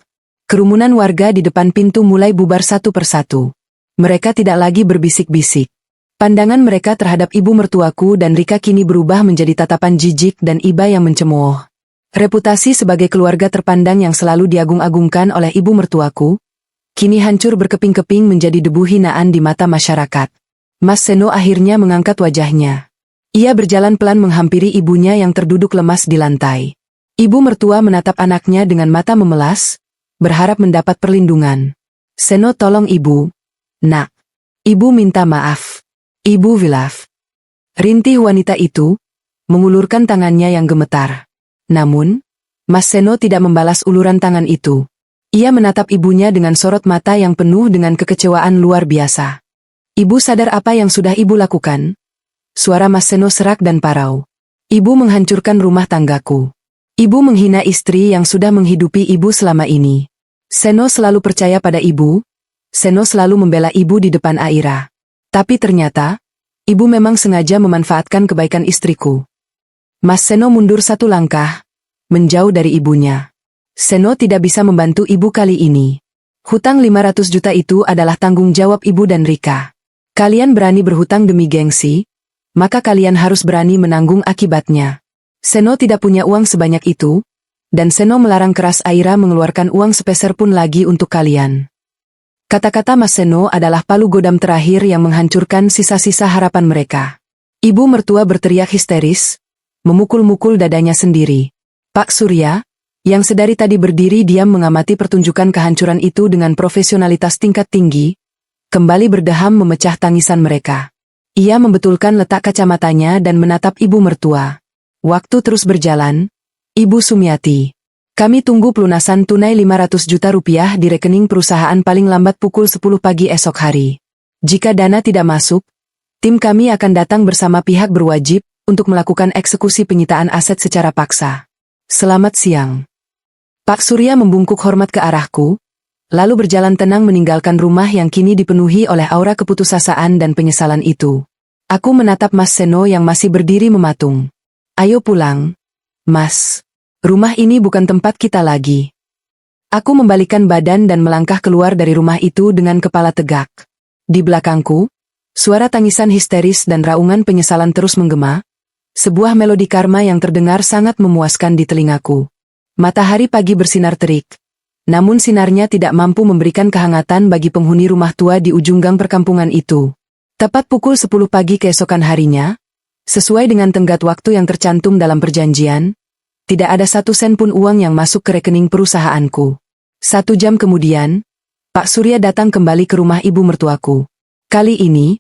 Kerumunan warga di depan pintu mulai bubar satu persatu. Mereka tidak lagi berbisik-bisik. Pandangan mereka terhadap ibu mertuaku dan Rika kini berubah menjadi tatapan jijik dan iba yang mencemooh. Reputasi sebagai keluarga terpandang yang selalu diagung-agungkan oleh ibu mertuaku, kini hancur berkeping-keping menjadi debu hinaan di mata masyarakat. Mas Seno akhirnya mengangkat wajahnya. Ia berjalan pelan menghampiri ibunya yang terduduk lemas di lantai. Ibu mertua menatap anaknya dengan mata memelas, berharap mendapat perlindungan. Seno tolong ibu. Nak. Ibu minta maaf. Ibu Wilaf. Rintih wanita itu, mengulurkan tangannya yang gemetar. Namun, Mas Seno tidak membalas uluran tangan itu. Ia menatap ibunya dengan sorot mata yang penuh dengan kekecewaan luar biasa. Ibu sadar apa yang sudah ibu lakukan? Suara Mas Seno serak dan parau. Ibu menghancurkan rumah tanggaku. Ibu menghina istri yang sudah menghidupi ibu selama ini. Seno selalu percaya pada ibu. Seno selalu membela ibu di depan Aira. Tapi ternyata, ibu memang sengaja memanfaatkan kebaikan istriku. Mas Seno mundur satu langkah, menjauh dari ibunya. Seno tidak bisa membantu ibu kali ini. Hutang 500 juta itu adalah tanggung jawab ibu dan Rika. Kalian berani berhutang demi gengsi, maka kalian harus berani menanggung akibatnya. Seno tidak punya uang sebanyak itu, dan Seno melarang keras Aira mengeluarkan uang sepeser pun lagi untuk kalian. Kata-kata Mas Seno adalah palu godam terakhir yang menghancurkan sisa-sisa harapan mereka. Ibu mertua berteriak histeris, memukul-mukul dadanya sendiri. Pak Surya, yang sedari tadi berdiri diam mengamati pertunjukan kehancuran itu dengan profesionalitas tingkat tinggi, kembali berdeham memecah tangisan mereka. Ia membetulkan letak kacamatanya dan menatap ibu mertua. Waktu terus berjalan. Ibu Sumiati. Kami tunggu pelunasan tunai 500 juta rupiah di rekening perusahaan paling lambat pukul 10 pagi esok hari. Jika dana tidak masuk, tim kami akan datang bersama pihak berwajib untuk melakukan eksekusi penyitaan aset secara paksa. Selamat siang. Pak Surya membungkuk hormat ke arahku, lalu berjalan tenang meninggalkan rumah yang kini dipenuhi oleh aura keputusasaan dan penyesalan itu. Aku menatap Mas Seno yang masih berdiri mematung. Ayo pulang, Mas. Rumah ini bukan tempat kita lagi. Aku membalikkan badan dan melangkah keluar dari rumah itu dengan kepala tegak. Di belakangku, suara tangisan histeris dan raungan penyesalan terus menggema, sebuah melodi karma yang terdengar sangat memuaskan di telingaku. Matahari pagi bersinar terik, namun sinarnya tidak mampu memberikan kehangatan bagi penghuni rumah tua di ujung gang perkampungan itu. Tepat pukul 10 pagi keesokan harinya, sesuai dengan tenggat waktu yang tercantum dalam perjanjian, tidak ada 1 sen pun uang yang masuk ke rekening perusahaanku. 1 jam kemudian, Pak Surya datang kembali ke rumah ibu mertuaku. Kali ini,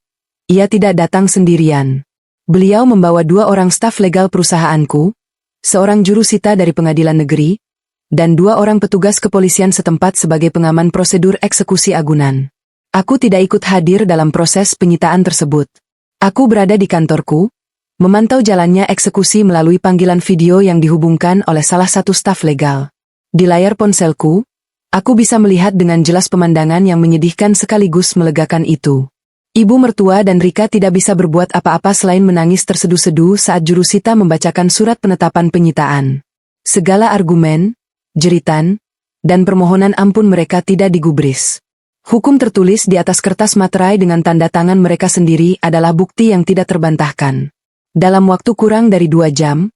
ia tidak datang sendirian. Beliau membawa 2 orang staf legal perusahaanku, seorang jurusita dari pengadilan negeri, dan 2 orang petugas kepolisian setempat sebagai pengaman prosedur eksekusi agunan. Aku tidak ikut hadir dalam proses penyitaan tersebut. Aku berada di kantorku, memantau jalannya eksekusi melalui panggilan video yang dihubungkan oleh salah satu staf legal. Di layar ponselku, aku bisa melihat dengan jelas pemandangan yang menyedihkan sekaligus melegakan itu. Ibu mertua dan Rika tidak bisa berbuat apa-apa selain menangis terseduh-seduh saat jurusita membacakan surat penetapan penyitaan. Segala argumen, jeritan, dan permohonan ampun mereka tidak digubris. Hukum tertulis di atas kertas materai dengan tanda tangan mereka sendiri adalah bukti yang tidak terbantahkan. Dalam waktu kurang dari 2 jam,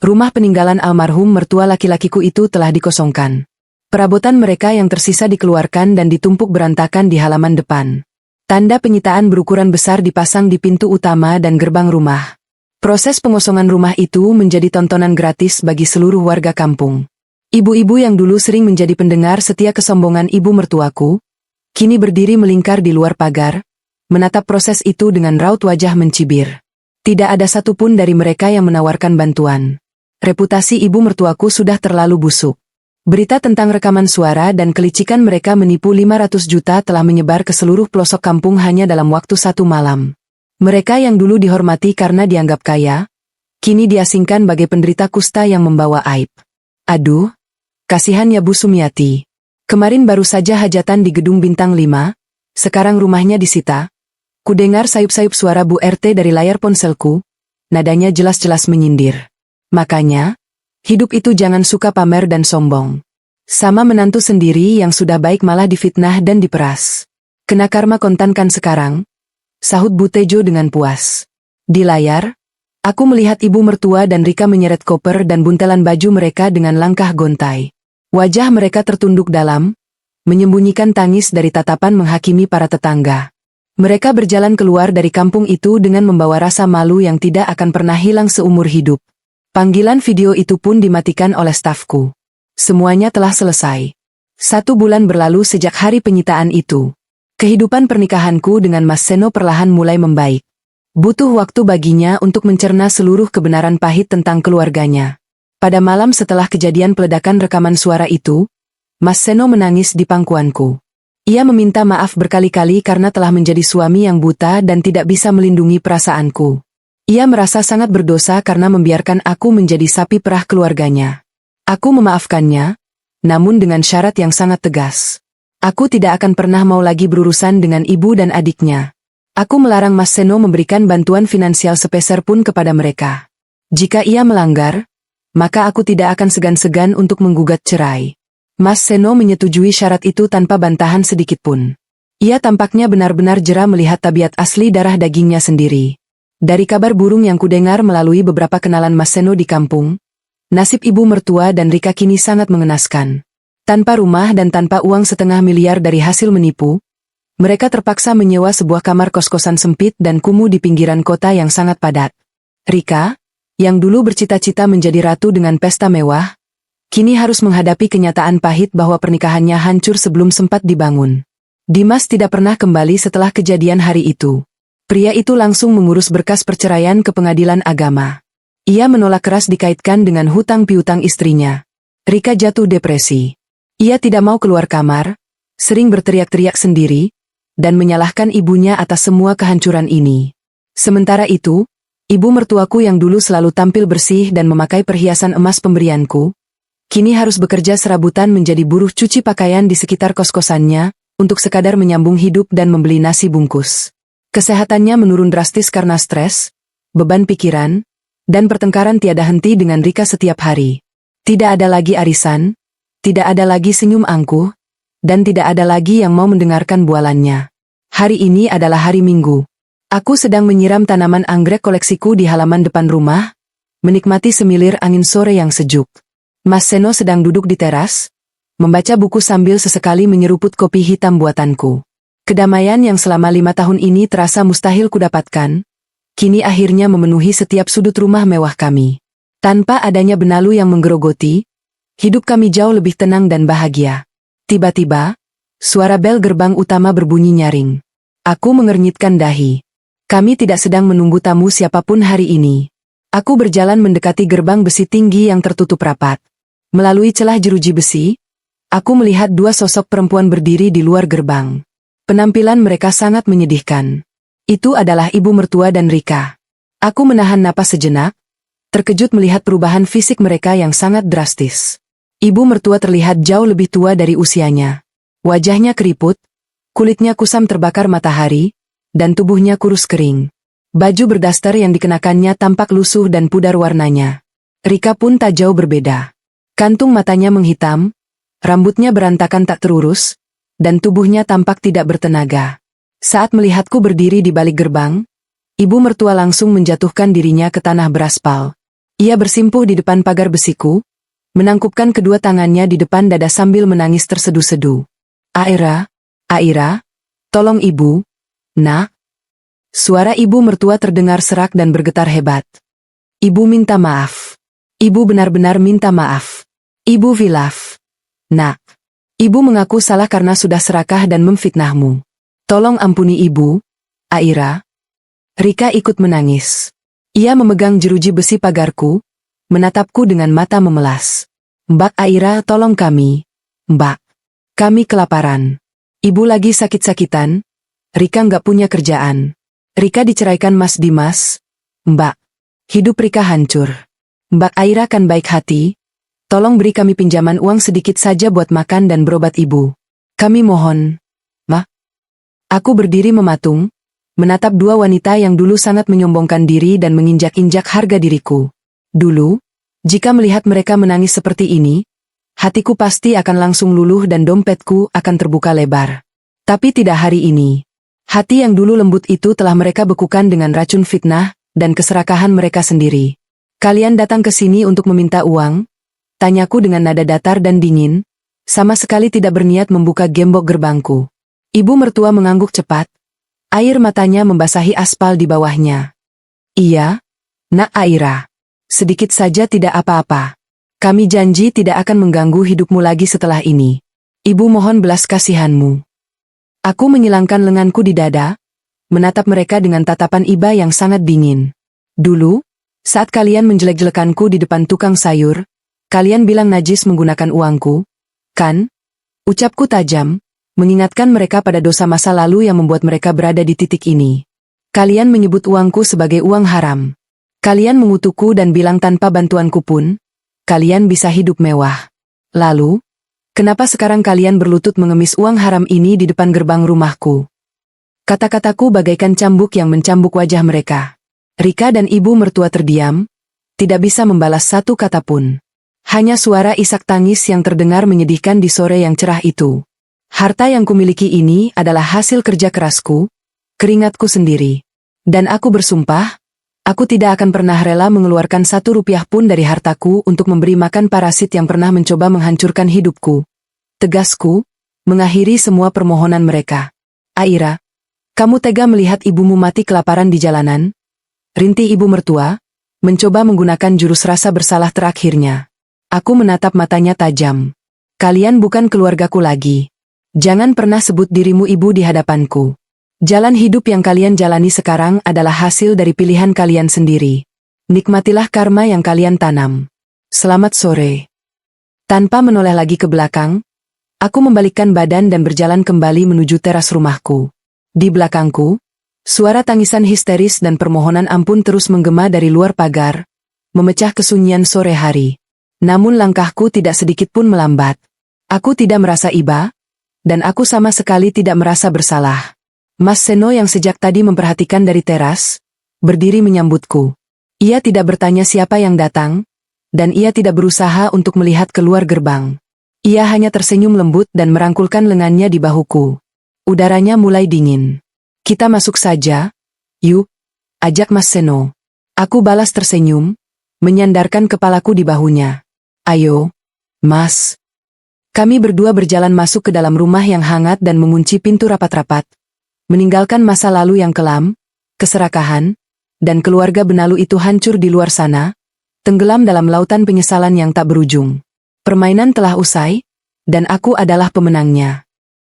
rumah peninggalan almarhum mertua laki-lakiku itu telah dikosongkan. Perabotan mereka yang tersisa dikeluarkan dan ditumpuk berantakan di halaman depan. Tanda penyitaan berukuran besar dipasang di pintu utama dan gerbang rumah. Proses pengosongan rumah itu menjadi tontonan gratis bagi seluruh warga kampung. Ibu-ibu yang dulu sering menjadi pendengar setia kesombongan ibu mertuaku, kini berdiri melingkar di luar pagar, menatap proses itu dengan raut wajah mencibir. Tidak ada satupun dari mereka yang menawarkan bantuan. Reputasi ibu mertuaku sudah terlalu busuk. Berita tentang rekaman suara dan kelicikan mereka menipu 500 juta telah menyebar ke seluruh pelosok kampung hanya dalam waktu 1 malam. Mereka yang dulu dihormati karena dianggap kaya, kini diasingkan bagai penderita kusta yang membawa aib. Aduh, kasihan ya Bu Sumiati. Kemarin baru saja hajatan di gedung bintang 5, sekarang rumahnya disita. Kudengar sayup-sayup suara Bu RT dari layar ponselku, nadanya jelas-jelas menyindir. Makanya, hidup itu jangan suka pamer dan sombong. Sama menantu sendiri yang sudah baik malah difitnah dan diperas. Kena karma kontan kan sekarang? Sahut Bu Tejo dengan puas. Di layar, aku melihat ibu mertua dan Rika menyeret koper dan buntelan baju mereka dengan langkah gontai. Wajah mereka tertunduk dalam, menyembunyikan tangis dari tatapan menghakimi para tetangga. Mereka berjalan keluar dari kampung itu dengan membawa rasa malu yang tidak akan pernah hilang seumur hidup. Panggilan video itu pun dimatikan oleh stafku. Semuanya telah selesai. 1 bulan berlalu sejak hari penyitaan itu. Kehidupan pernikahanku dengan Mas Seno perlahan mulai membaik. Butuh waktu baginya untuk mencerna seluruh kebenaran pahit tentang keluarganya. Pada malam setelah kejadian peledakan rekaman suara itu, Mas Seno menangis di pangkuanku. Ia meminta maaf berkali-kali karena telah menjadi suami yang buta dan tidak bisa melindungi perasaanku. Ia merasa sangat berdosa karena membiarkan aku menjadi sapi perah keluarganya. Aku memaafkannya, namun dengan syarat yang sangat tegas. Aku tidak akan pernah mau lagi berurusan dengan ibu dan adiknya. Aku melarang Mas Seno memberikan bantuan finansial sepeser pun kepada mereka. Jika ia melanggar, maka aku tidak akan segan-segan untuk menggugat cerai. Mas Seno menyetujui syarat itu tanpa bantahan sedikitpun. Ia tampaknya benar-benar jera melihat tabiat asli darah dagingnya sendiri. Dari kabar burung yang kudengar melalui beberapa kenalan Mas Seno di kampung, nasib ibu mertua dan Rika kini sangat mengenaskan. Tanpa rumah dan tanpa uang 500 miliar dari hasil menipu, mereka terpaksa menyewa sebuah kamar kos-kosan sempit dan kumuh di pinggiran kota yang sangat padat. Rika, yang dulu bercita-cita menjadi ratu dengan pesta mewah, kini harus menghadapi kenyataan pahit bahwa pernikahannya hancur sebelum sempat dibangun. Dimas tidak pernah kembali setelah kejadian hari itu. Pria itu langsung mengurus berkas perceraian ke pengadilan agama. Ia menolak keras dikaitkan dengan hutang piutang istrinya. Rika jatuh depresi. Ia tidak mau keluar kamar, sering berteriak-teriak sendiri, dan menyalahkan ibunya atas semua kehancuran ini. Sementara itu, ibu mertuaku yang dulu selalu tampil bersih dan memakai perhiasan emas pemberianku, kini harus bekerja serabutan menjadi buruh cuci pakaian di sekitar kos-kosannya, untuk sekadar menyambung hidup dan membeli nasi bungkus. Kesehatannya menurun drastis karena stres, beban pikiran, dan pertengkaran tiada henti dengan Rika setiap hari. Tidak ada lagi arisan, tidak ada lagi senyum angkuh, dan tidak ada lagi yang mau mendengarkan bualannya. Hari ini adalah hari Minggu. Aku sedang menyiram tanaman anggrek koleksiku di halaman depan rumah, menikmati semilir angin sore yang sejuk. Mas Seno sedang duduk di teras, membaca buku sambil sesekali menyeruput kopi hitam buatanku. Kedamaian yang selama 5 tahun ini terasa mustahil kudapatkan, kini akhirnya memenuhi setiap sudut rumah mewah kami. Tanpa adanya benalu yang menggerogoti, hidup kami jauh lebih tenang dan bahagia. Tiba-tiba, suara bel gerbang utama berbunyi nyaring. Aku mengernyitkan dahi. Kami tidak sedang menunggu tamu siapapun hari ini. Aku berjalan mendekati gerbang besi tinggi yang tertutup rapat. Melalui celah jeruji besi, aku melihat 2 sosok perempuan berdiri di luar gerbang. Penampilan mereka sangat menyedihkan. Itu adalah ibu mertua dan Rika. Aku menahan napas sejenak, terkejut melihat perubahan fisik mereka yang sangat drastis. Ibu mertua terlihat jauh lebih tua dari usianya. Wajahnya keriput, kulitnya kusam terbakar matahari, dan tubuhnya kurus kering. Baju berdaster yang dikenakannya tampak lusuh dan pudar warnanya. Rika pun tak jauh berbeda. Kantung matanya menghitam, rambutnya berantakan tak terurus, dan tubuhnya tampak tidak bertenaga. Saat melihatku berdiri di balik gerbang, ibu mertua langsung menjatuhkan dirinya ke tanah beraspal. Ia bersimpuh di depan pagar besiku, menangkupkan kedua tangannya di depan dada sambil menangis tersedu-sedu. Aira, tolong ibu, nak. Suara ibu mertua terdengar serak dan bergetar hebat. Ibu minta maaf. Ibu benar-benar minta maaf. Ibu hilaf. Nak. Ibu mengaku salah karena sudah serakah dan memfitnahmu. Tolong ampuni ibu, Aira. Rika ikut menangis. Ia memegang jeruji besi pagarku, menatapku dengan mata memelas. Mbak Aira, tolong kami. Mbak. Kami kelaparan. Ibu lagi sakit-sakitan. Rika nggak punya kerjaan. Rika diceraikan Mas Dimas. Mbak. Hidup Rika hancur. Mbak Aira kan baik hati. Tolong beri kami pinjaman uang sedikit saja buat makan dan berobat ibu. Kami mohon. Ma. Aku berdiri mematung, menatap 2 wanita yang dulu sangat menyombongkan diri dan menginjak-injak harga diriku. Dulu, jika melihat mereka menangis seperti ini, hatiku pasti akan langsung luluh dan dompetku akan terbuka lebar. Tapi tidak hari ini. Hati yang dulu lembut itu telah mereka bekukan dengan racun fitnah dan keserakahan mereka sendiri. Kalian datang ke sini untuk meminta uang? Tanyaku dengan nada datar dan dingin, sama sekali tidak berniat membuka gembok gerbangku. Ibu mertua mengangguk cepat. Air matanya membasahi aspal di bawahnya. Iya, Nak Aira. Sedikit saja tidak apa-apa. Kami janji tidak akan mengganggu hidupmu lagi setelah ini. Ibu mohon belas kasihanmu. Aku menyilangkan lenganku di dada, menatap mereka dengan tatapan iba yang sangat dingin. Dulu, saat kalian menjelek-jelekanku di depan tukang sayur, kalian bilang najis menggunakan uangku, kan? Ucapku tajam, mengingatkan mereka pada dosa masa lalu yang membuat mereka berada di titik ini. Kalian menyebut uangku sebagai uang haram. Kalian mengutukku dan bilang tanpa bantuanku pun, kalian bisa hidup mewah. Lalu, kenapa sekarang kalian berlutut mengemis uang haram ini di depan gerbang rumahku? Kata-kataku bagaikan cambuk yang mencambuk wajah mereka. Rika dan ibu mertua terdiam, tidak bisa membalas satu kata pun. Hanya suara isak tangis yang terdengar menyedihkan di sore yang cerah itu. Harta yang kumiliki ini adalah hasil kerja kerasku, keringatku sendiri. Dan aku bersumpah, aku tidak akan pernah rela mengeluarkan 1 rupiah pun dari hartaku untuk memberi makan parasit yang pernah mencoba menghancurkan hidupku. Tegasku, mengakhiri semua permohonan mereka. Aira, kamu tega melihat ibumu mati kelaparan di jalanan? Rintih ibu mertua, mencoba menggunakan jurus rasa bersalah terakhirnya. Aku menatap matanya tajam. Kalian bukan keluargaku lagi. Jangan pernah sebut dirimu ibu di hadapanku. Jalan hidup yang kalian jalani sekarang adalah hasil dari pilihan kalian sendiri. Nikmatilah karma yang kalian tanam. Selamat sore. Tanpa menoleh lagi ke belakang, aku membalikkan badan dan berjalan kembali menuju teras rumahku. Di belakangku, suara tangisan histeris dan permohonan ampun terus menggema dari luar pagar, memecah kesunyian sore hari. Namun langkahku tidak sedikit pun melambat. Aku tidak merasa iba, dan aku sama sekali tidak merasa bersalah. Mas Seno yang sejak tadi memperhatikan dari teras, berdiri menyambutku. Ia tidak bertanya siapa yang datang, dan ia tidak berusaha untuk melihat keluar gerbang. Ia hanya tersenyum lembut dan merangkulkan lengannya di bahuku. Udaranya mulai dingin. Kita masuk saja, yuk, ajak Mas Seno. Aku balas tersenyum, menyandarkan kepalaku di bahunya. Ayo, Mas. Kami berdua berjalan masuk ke dalam rumah yang hangat dan mengunci pintu rapat-rapat, meninggalkan masa lalu yang kelam, keserakahan, dan keluarga benalu itu hancur di luar sana, tenggelam dalam lautan penyesalan yang tak berujung. Permainan telah usai, dan aku adalah pemenangnya.